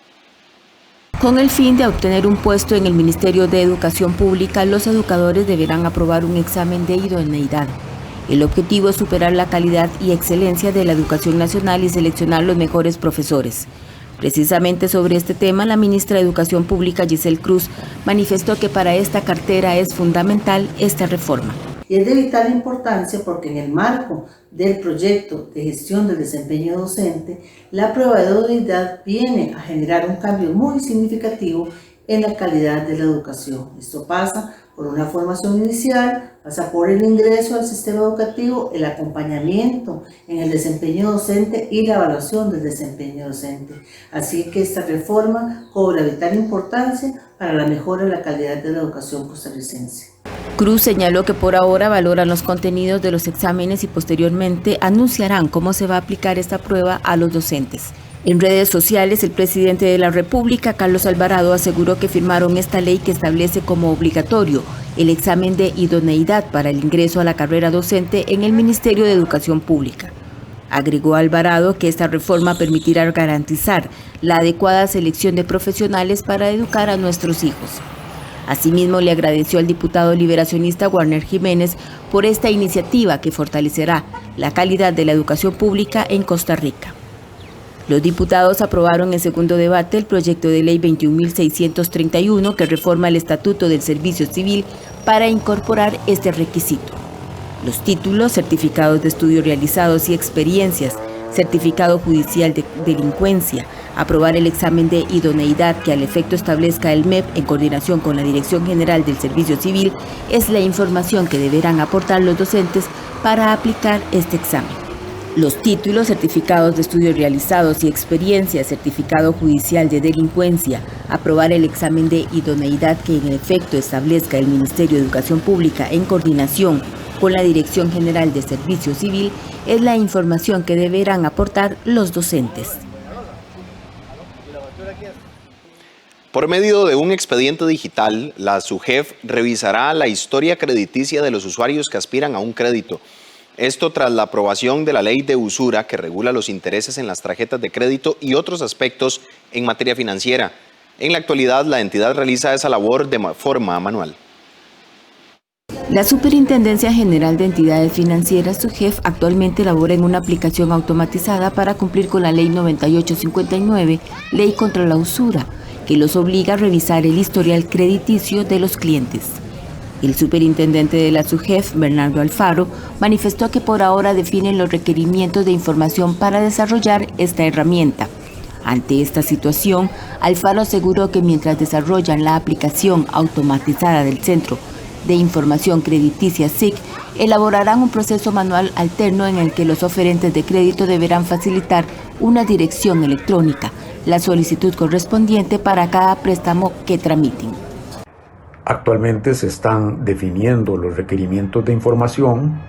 Con el fin de obtener un puesto en el Ministerio de Educación Pública, los educadores deberán aprobar un examen de idoneidad. El objetivo es superar la calidad y excelencia de la educación nacional y seleccionar los mejores profesores. Precisamente sobre este tema, la ministra de Educación Pública, Giselle Cruz, manifestó que para esta cartera es fundamental esta reforma. Y es de vital importancia porque en el marco del proyecto de gestión del desempeño docente, la prueba de idoneidad viene a generar un cambio muy significativo en la calidad de la educación. Esto pasa por una formación inicial, pasa por el ingreso al sistema educativo, el acompañamiento en el desempeño docente y la evaluación del desempeño docente. Así que esta reforma cobra vital importancia para la mejora de la calidad de la educación costarricense. Cruz señaló que por ahora valoran los contenidos de los exámenes y posteriormente anunciarán cómo se va a aplicar esta prueba a los docentes. En redes sociales, el presidente de la República, Carlos Alvarado, aseguró que firmaron esta ley que establece como obligatorio el examen de idoneidad para el ingreso a la carrera docente en el Ministerio de Educación Pública. Agregó Alvarado que esta reforma permitirá garantizar la adecuada selección de profesionales para educar a nuestros hijos. Asimismo, le agradeció al diputado liberacionista Warner Jiménez por esta iniciativa que fortalecerá la calidad de la educación pública en Costa Rica. Los diputados aprobaron en segundo debate el proyecto de ley 21.631 que reforma el Estatuto del Servicio Civil para incorporar este requisito. Los títulos, certificados de estudios realizados y experiencias certificado judicial de delincuencia, aprobar el examen de idoneidad que al efecto establezca el MEP en coordinación con la Dirección General del Servicio Civil es la información que deberán aportar los docentes para aplicar este examen. Los títulos, certificados de estudios realizados y experiencia, certificado judicial de delincuencia, aprobar el examen de idoneidad que en efecto establezca el Ministerio de Educación Pública en coordinación con la Dirección General de Servicio Civil es la información que deberán aportar los docentes. Por medio de un expediente digital, la SUGEF revisará la historia crediticia de los usuarios que aspiran a un crédito. Esto tras la aprobación de la Ley de Usura que regula los intereses en las tarjetas de crédito y otros aspectos en materia financiera. En la actualidad, la entidad realiza esa labor de forma manual. La Superintendencia General de Entidades Financieras, SUGEF, actualmente labora en una aplicación automatizada para cumplir con la Ley 9859, Ley contra la Usura, que los obliga a revisar el historial crediticio de los clientes. El superintendente de la SUGEF, Bernardo Alfaro, manifestó que por ahora definen los requerimientos de información para desarrollar esta herramienta. Ante esta situación, Alfaro aseguró que mientras desarrollan la aplicación automatizada del Centro de Información Crediticia SIC, elaborarán un proceso manual alterno en el que los oferentes de crédito deberán facilitar una dirección electrónica, la solicitud correspondiente para cada préstamo que tramiten. Actualmente se están definiendo los requerimientos de información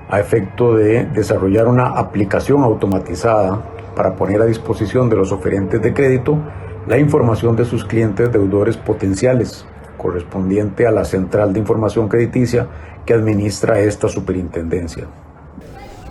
a efecto de desarrollar una aplicación automatizada para poner a disposición de los oferentes de crédito la información de sus clientes deudores potenciales, correspondiente a la Central de Información Crediticia que administra esta superintendencia.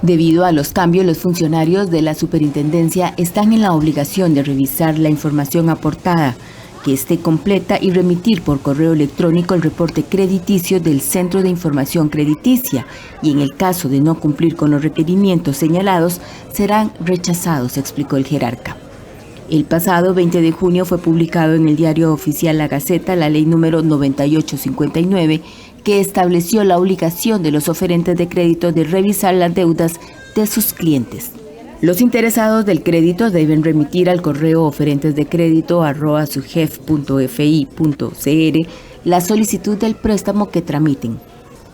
Debido a los cambios, los funcionarios de la superintendencia están en la obligación de revisar la información aportada, que esté completa y remitir por correo electrónico el reporte crediticio del Centro de Información Crediticia y en el caso de no cumplir con los requerimientos señalados serán rechazados, explicó el jerarca. El pasado 20 de junio fue publicado en el diario oficial La Gaceta la ley número 9859 que estableció la obligación de los oferentes de crédito de revisar las deudas de sus clientes. Los interesados del crédito deben remitir al correo oferentesdecredito@sugef.fi.cr la solicitud del préstamo que tramiten.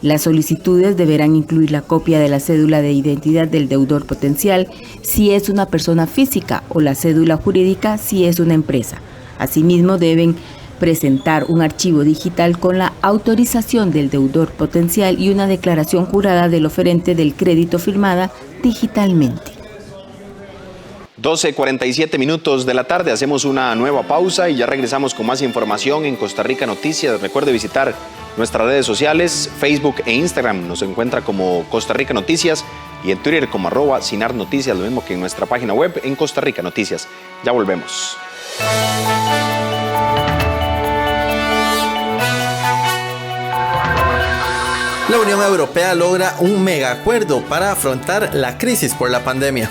Las solicitudes deberán incluir la copia de la cédula de identidad del deudor potencial si es una persona física o la cédula jurídica si es una empresa. Asimismo, deben presentar un archivo digital con la autorización del deudor potencial y una declaración jurada del oferente del crédito firmada digitalmente. 12:47 minutos de la tarde, hacemos una nueva pausa y ya regresamos con más información en Costa Rica Noticias. Recuerde visitar nuestras redes sociales, Facebook e Instagram, nos encuentra como Costa Rica Noticias y en Twitter como @SinarNoticias, lo mismo que en nuestra página web en Costa Rica Noticias. Ya volvemos. La Unión Europea logra un mega acuerdo para afrontar la crisis por la pandemia.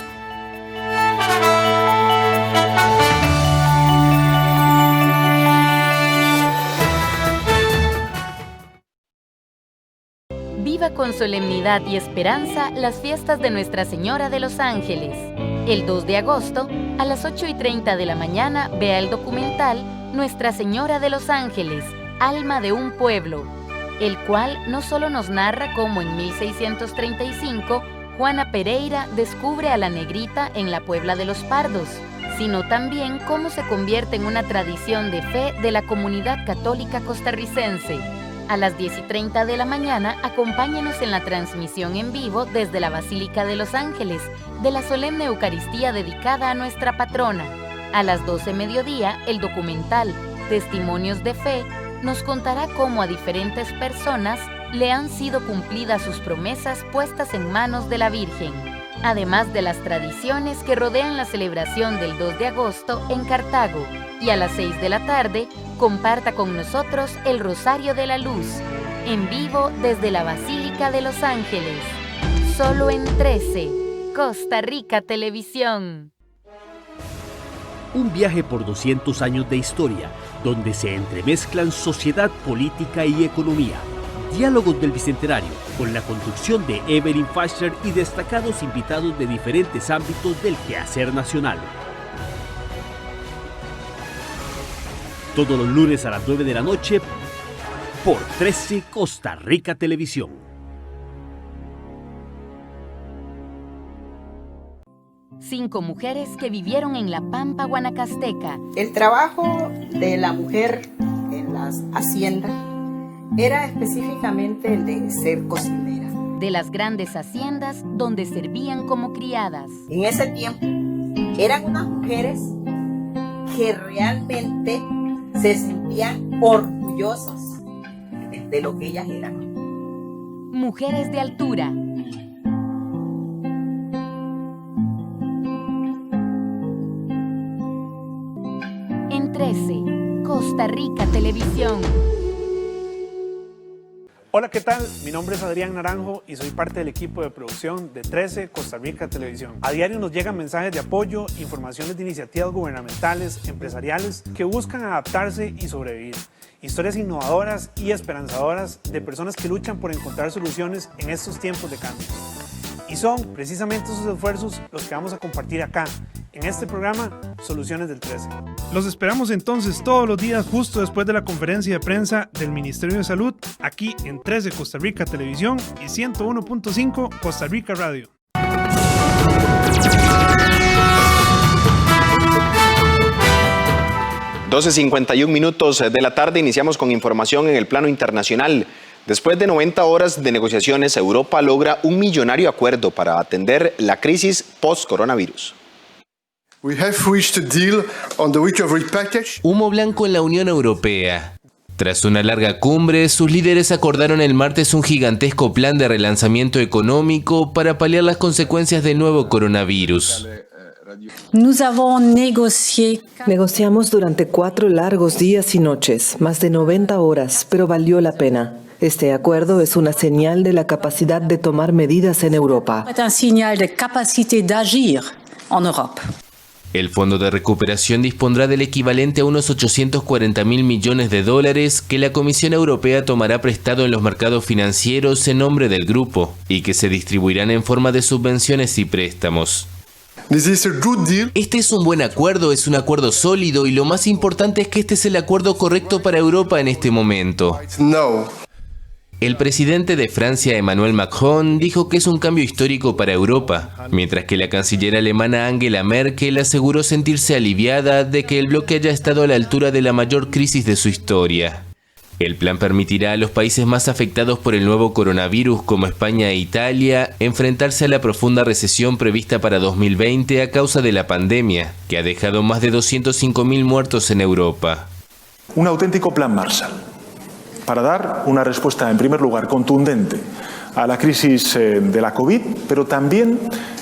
Viva con solemnidad y esperanza las fiestas de Nuestra Señora de los Ángeles. El 2 de agosto, a las 8:30 de la mañana, vea el documental Nuestra Señora de los Ángeles, Alma de un Pueblo, el cual no solo nos narra cómo en 1635 Juana Pereira descubre a la negrita en la Puebla de los Pardos, sino también cómo se convierte en una tradición de fe de la comunidad católica costarricense. A las 10:30 de la mañana, acompáñenos en la transmisión en vivo desde la Basílica de los Ángeles, de la solemne Eucaristía dedicada a nuestra patrona. A las 12 mediodía, el documental Testimonios de Fe nos contará cómo a diferentes personas le han sido cumplidas sus promesas puestas en manos de la Virgen, además de las tradiciones que rodean la celebración del 2 de agosto en Cartago. Y a las 6 de la tarde, comparta con nosotros el Rosario de la Luz, en vivo desde la Basílica de los Ángeles. Solo en 13, Costa Rica Televisión. Un viaje por 200 años de historia, donde se entremezclan sociedad, política y economía. Diálogos del Bicentenario, con la conducción de Evelyn Fasher y destacados invitados de diferentes ámbitos del quehacer nacional. Todos los lunes a las 9 de la noche por 13 Costa Rica Televisión. Cinco mujeres que vivieron en la Pampa Guanacasteca. El trabajo de la mujer en las haciendas era específicamente el de ser cocinera. De las grandes haciendas donde servían como criadas. En ese tiempo eran unas mujeres que realmente se sentían orgullosas de lo que ellas eran. Mujeres de altura. En 13, Costa Rica Televisión. Hola, ¿qué tal? Mi nombre es Adrián Naranjo y soy parte del equipo de producción de 13 Costa Rica Televisión. A diario nos llegan mensajes de apoyo, informaciones de iniciativas gubernamentales, empresariales que buscan adaptarse y sobrevivir. Historias innovadoras y esperanzadoras de personas que luchan por encontrar soluciones en estos tiempos de cambio. Y son precisamente esos esfuerzos los que vamos a compartir acá, en este programa Soluciones del 13. Los esperamos entonces todos los días justo después de la conferencia de prensa del Ministerio de Salud, aquí en 13 Costa Rica Televisión y 101.5 Costa Rica Radio. (12:51 de la tarde). Iniciamos con información en el plano internacional. Después de 90 horas de negociaciones, Europa logra un millonario acuerdo para atender la crisis post-coronavirus. Humo blanco en la Unión Europea. Tras una larga cumbre, sus líderes acordaron el martes un gigantesco plan de relanzamiento económico para paliar las consecuencias del nuevo coronavirus. Negociamos durante 4 largos días y noches, más de 90 horas, pero valió la pena. Este acuerdo es una señal de la capacidad de tomar medidas en Europa. El Fondo de Recuperación dispondrá del equivalente a unos 840.000 millones de dólares que la Comisión Europea tomará prestado en los mercados financieros en nombre del grupo y que se distribuirán en forma de subvenciones y préstamos. Este es un buen acuerdo, es un acuerdo sólido y lo más importante es que este es el acuerdo correcto para Europa en este momento. El presidente de Francia, Emmanuel Macron, dijo que es un cambio histórico para Europa, mientras que la canciller alemana Angela Merkel aseguró sentirse aliviada de que el bloque haya estado a la altura de la mayor crisis de su historia. El plan permitirá a los países más afectados por el nuevo coronavirus, como España e Italia, enfrentarse a la profunda recesión prevista para 2020 a causa de la pandemia, que ha dejado más de 205.000 muertos en Europa. Un auténtico plan Marshall, para dar una respuesta, en primer lugar, contundente a la crisis de la COVID, pero también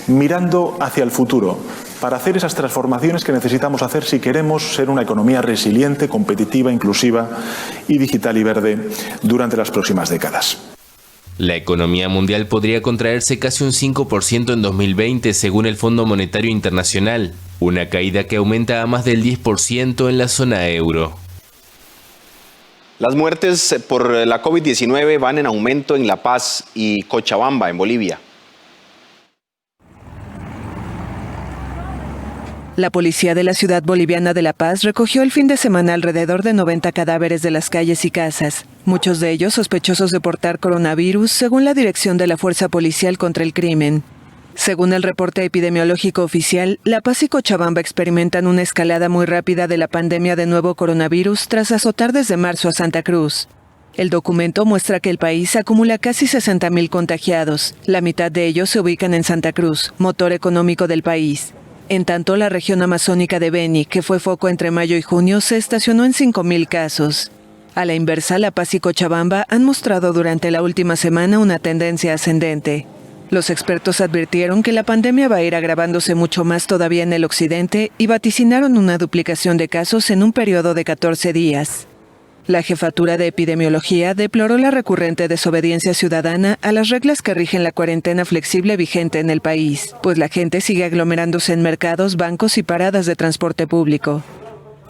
mirando hacia el futuro, para hacer esas transformaciones que necesitamos hacer si queremos ser una economía resiliente, competitiva, inclusiva y digital y verde durante las próximas décadas. La economía mundial podría contraerse casi un 5% en 2020 según el Fondo Monetario Internacional, una caída que aumenta a más del 10% en la zona euro. Las muertes por la COVID-19 van en aumento en La Paz y Cochabamba, en Bolivia. La policía de la ciudad boliviana de La Paz recogió el fin de semana alrededor de 90 cadáveres de las calles y casas, muchos de ellos sospechosos de portar coronavirus, según la dirección de la Fuerza Policial contra el Crimen. Según el reporte epidemiológico oficial, La Paz y Cochabamba experimentan una escalada muy rápida de la pandemia de nuevo coronavirus tras azotar desde marzo a Santa Cruz. El documento muestra que el país acumula casi 60.000 contagiados. La mitad de ellos se ubican en Santa Cruz, motor económico del país. En tanto, la región amazónica de Beni, que fue foco entre mayo y junio, se estacionó en 5.000 casos. A la inversa, La Paz y Cochabamba han mostrado durante la última semana una tendencia ascendente. Los expertos advirtieron que la pandemia va a ir agravándose mucho más todavía en el occidente y vaticinaron una duplicación de casos en un periodo de 14 días. La jefatura de epidemiología deploró la recurrente desobediencia ciudadana a las reglas que rigen la cuarentena flexible vigente en el país, pues la gente sigue aglomerándose en mercados, bancos y paradas de transporte público.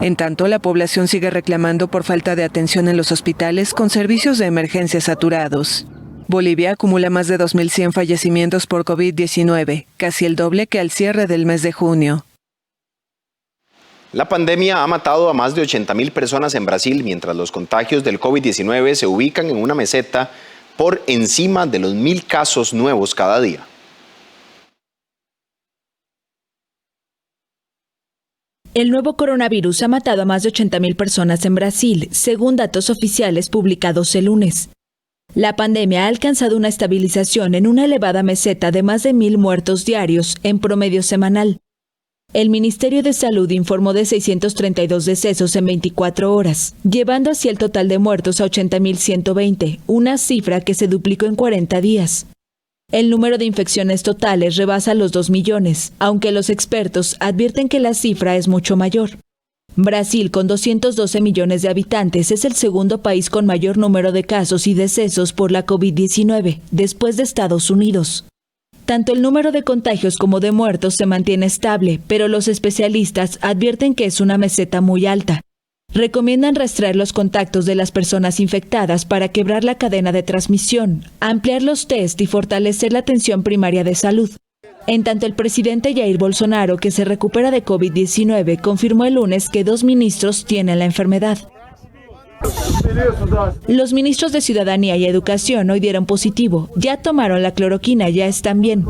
En tanto, la población sigue reclamando por falta de atención en los hospitales con servicios de emergencia saturados. Bolivia acumula más de 2.100 fallecimientos por COVID-19, casi el doble que al cierre del mes de junio. La pandemia ha matado a más de 80.000 personas en Brasil, mientras los contagios del COVID-19 se ubican en una meseta por encima de los 1.000 casos nuevos cada día. El nuevo coronavirus ha matado a más de 80.000 personas en Brasil, según datos oficiales publicados el lunes. La pandemia ha alcanzado una estabilización en una elevada meseta de más de 1.000 muertos diarios en promedio semanal. El Ministerio de Salud informó de 632 decesos en 24 horas, llevando así el total de muertos a 80.120, una cifra que se duplicó en 40 días. El número de infecciones totales rebasa los 2 millones, aunque los expertos advierten que la cifra es mucho mayor. Brasil, con 212 millones de habitantes, es el segundo país con mayor número de casos y decesos por la COVID-19, después de Estados Unidos. Tanto el número de contagios como de muertos se mantiene estable, pero los especialistas advierten que es una meseta muy alta. Recomiendan rastrear los contactos de las personas infectadas para quebrar la cadena de transmisión, ampliar los test y fortalecer la atención primaria de salud. En tanto, el presidente Jair Bolsonaro, que se recupera de COVID-19, confirmó el lunes que 2 ministros tienen la enfermedad. Los ministros de Ciudadanía y Educación hoy dieron positivo, ya tomaron la cloroquina, ya están bien.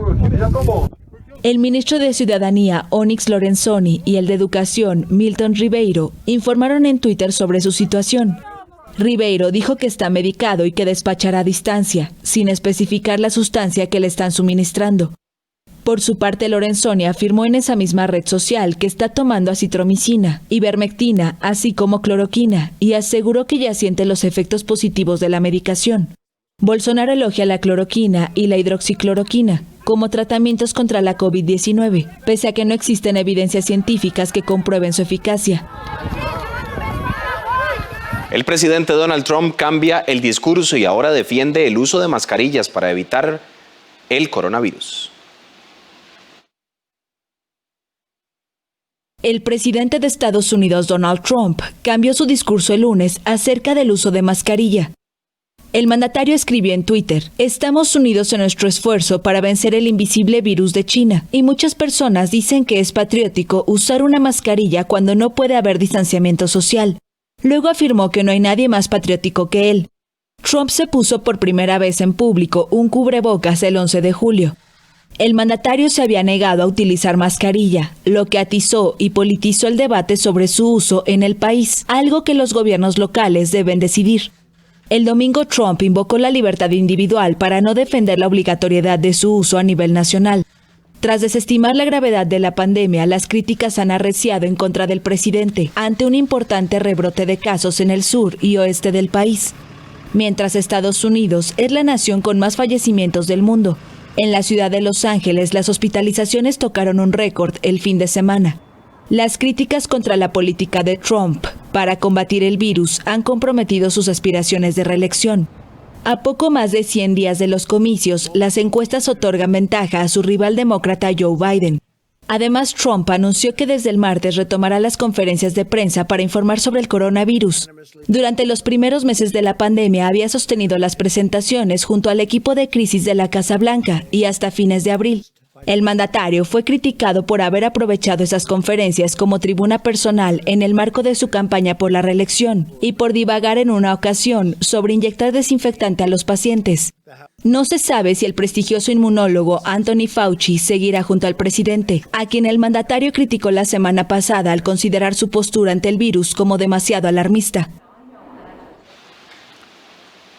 El ministro de Ciudadanía, Onyx Lorenzoni, y el de Educación, Milton Ribeiro, informaron en Twitter sobre su situación. Ribeiro dijo que está medicado y que despachará a distancia, sin especificar la sustancia que le están suministrando. Por su parte, Lorenzoni afirmó en esa misma red social que está tomando acitromicina, ivermectina, así como cloroquina, y aseguró que ya siente los efectos positivos de la medicación. Bolsonaro elogia la cloroquina y la hidroxicloroquina como tratamientos contra la COVID-19, pese a que no existen evidencias científicas que comprueben su eficacia. El presidente Donald Trump cambia el discurso y ahora defiende el uso de mascarillas para evitar el coronavirus. El presidente de Estados Unidos, Donald Trump, cambió su discurso el lunes acerca del uso de mascarilla. El mandatario escribió en Twitter: "Estamos unidos en nuestro esfuerzo para vencer el invisible virus de China, y muchas personas dicen que es patriótico usar una mascarilla cuando no puede haber distanciamiento social". Luego afirmó que no hay nadie más patriótico que él. Trump se puso por primera vez en público un cubrebocas el 11 de julio. El mandatario se había negado a utilizar mascarilla, lo que atizó y politizó el debate sobre su uso en el país, algo que los gobiernos locales deben decidir. El domingo, Trump invocó la libertad individual para no defender la obligatoriedad de su uso a nivel nacional. Tras desestimar la gravedad de la pandemia, las críticas han arreciado en contra del presidente ante un importante rebrote de casos en el sur y oeste del país. Mientras Estados Unidos es la nación con más fallecimientos del mundo, en la ciudad de Los Ángeles, las hospitalizaciones tocaron un récord el fin de semana. Las críticas contra la política de Trump para combatir el virus han comprometido sus aspiraciones de reelección. A poco más de 100 días de los comicios, las encuestas otorgan ventaja a su rival demócrata Joe Biden. Además, Trump anunció que desde el martes retomará las conferencias de prensa para informar sobre el coronavirus. Durante los primeros meses de la pandemia había sostenido las presentaciones junto al equipo de crisis de la Casa Blanca y hasta fines de abril. El mandatario fue criticado por haber aprovechado esas conferencias como tribuna personal en el marco de su campaña por la reelección y por divagar en una ocasión sobre inyectar desinfectante a los pacientes. No se sabe si el prestigioso inmunólogo Anthony Fauci seguirá junto al presidente, a quien el mandatario criticó la semana pasada al considerar su postura ante el virus como demasiado alarmista.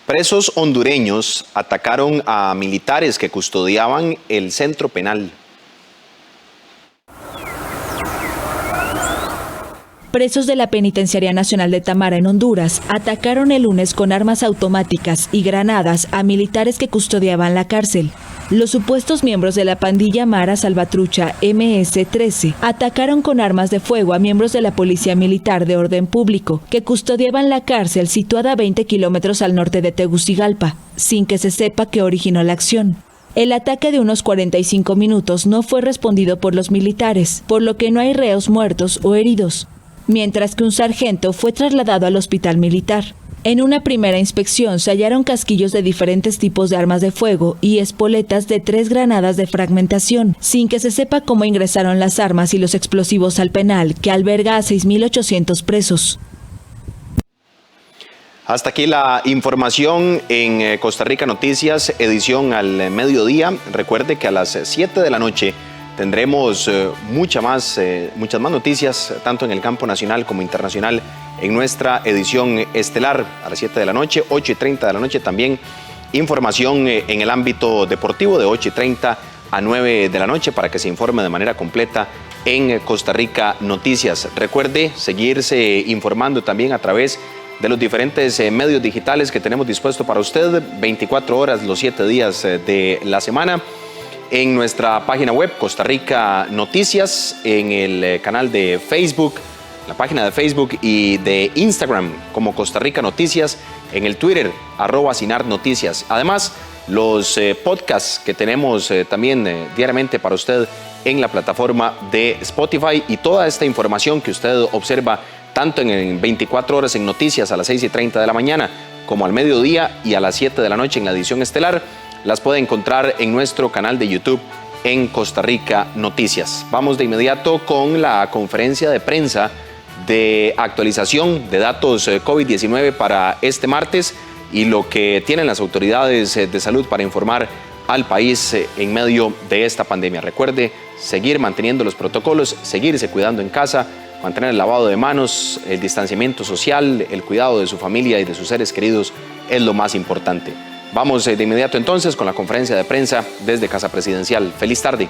Presos hondureños atacaron a militares que custodiaban el centro penal. Presos de la Penitenciaría Nacional de Tamara en Honduras atacaron el lunes con armas automáticas y granadas a militares que custodiaban la cárcel. Los supuestos miembros de la pandilla Mara Salvatrucha MS-13 atacaron con armas de fuego a miembros de la Policía Militar de Orden Público que custodiaban la cárcel situada a 20 kilómetros al norte de Tegucigalpa, sin que se sepa qué originó la acción. El ataque de unos 45 minutos no fue respondido por los militares, por lo que no hay reos muertos o heridos. mientras que un sargento fue trasladado al hospital militar. En una primera inspección se hallaron casquillos de diferentes tipos de armas de fuego y espoletas de 3 granadas de fragmentación, sin que se sepa cómo ingresaron las armas y los explosivos al penal, que alberga a 6.800 presos. Hasta aquí la información en Costa Rica Noticias, edición al mediodía. Recuerde que a las 7 de la noche tendremos muchas más noticias, tanto en el campo nacional como internacional, en nuestra edición estelar a las 7 de la noche, 8:30 de la noche también. Información en el ámbito deportivo de 8:30 a 9 de la noche para que se informe de manera completa en Costa Rica Noticias. Recuerde seguirse informando también a través de los diferentes medios digitales que tenemos dispuesto para usted, 24 horas los 7 días de la semana. En nuestra página web, Costa Rica Noticias, en el canal de Facebook, la página de Facebook y de Instagram como Costa Rica Noticias, en el Twitter, @SINARNoticias. Además, los podcasts que tenemos también diariamente para usted en la plataforma de Spotify, y toda esta información que usted observa tanto en 24 horas en Noticias a las 6:30 de la mañana como al mediodía y a las 7 de la noche en la edición estelar, las puede encontrar en nuestro canal de YouTube en Costa Rica Noticias. Vamos de inmediato con la conferencia de prensa de actualización de datos COVID-19 para este martes y lo que tienen las autoridades de salud para informar al país en medio de esta pandemia. Recuerde seguir manteniendo los protocolos, seguirse cuidando en casa, mantener el lavado de manos, el distanciamiento social, el cuidado de su familia y de sus seres queridos es lo más importante. Vamos de inmediato entonces con la conferencia de prensa desde Casa Presidencial. Feliz tarde.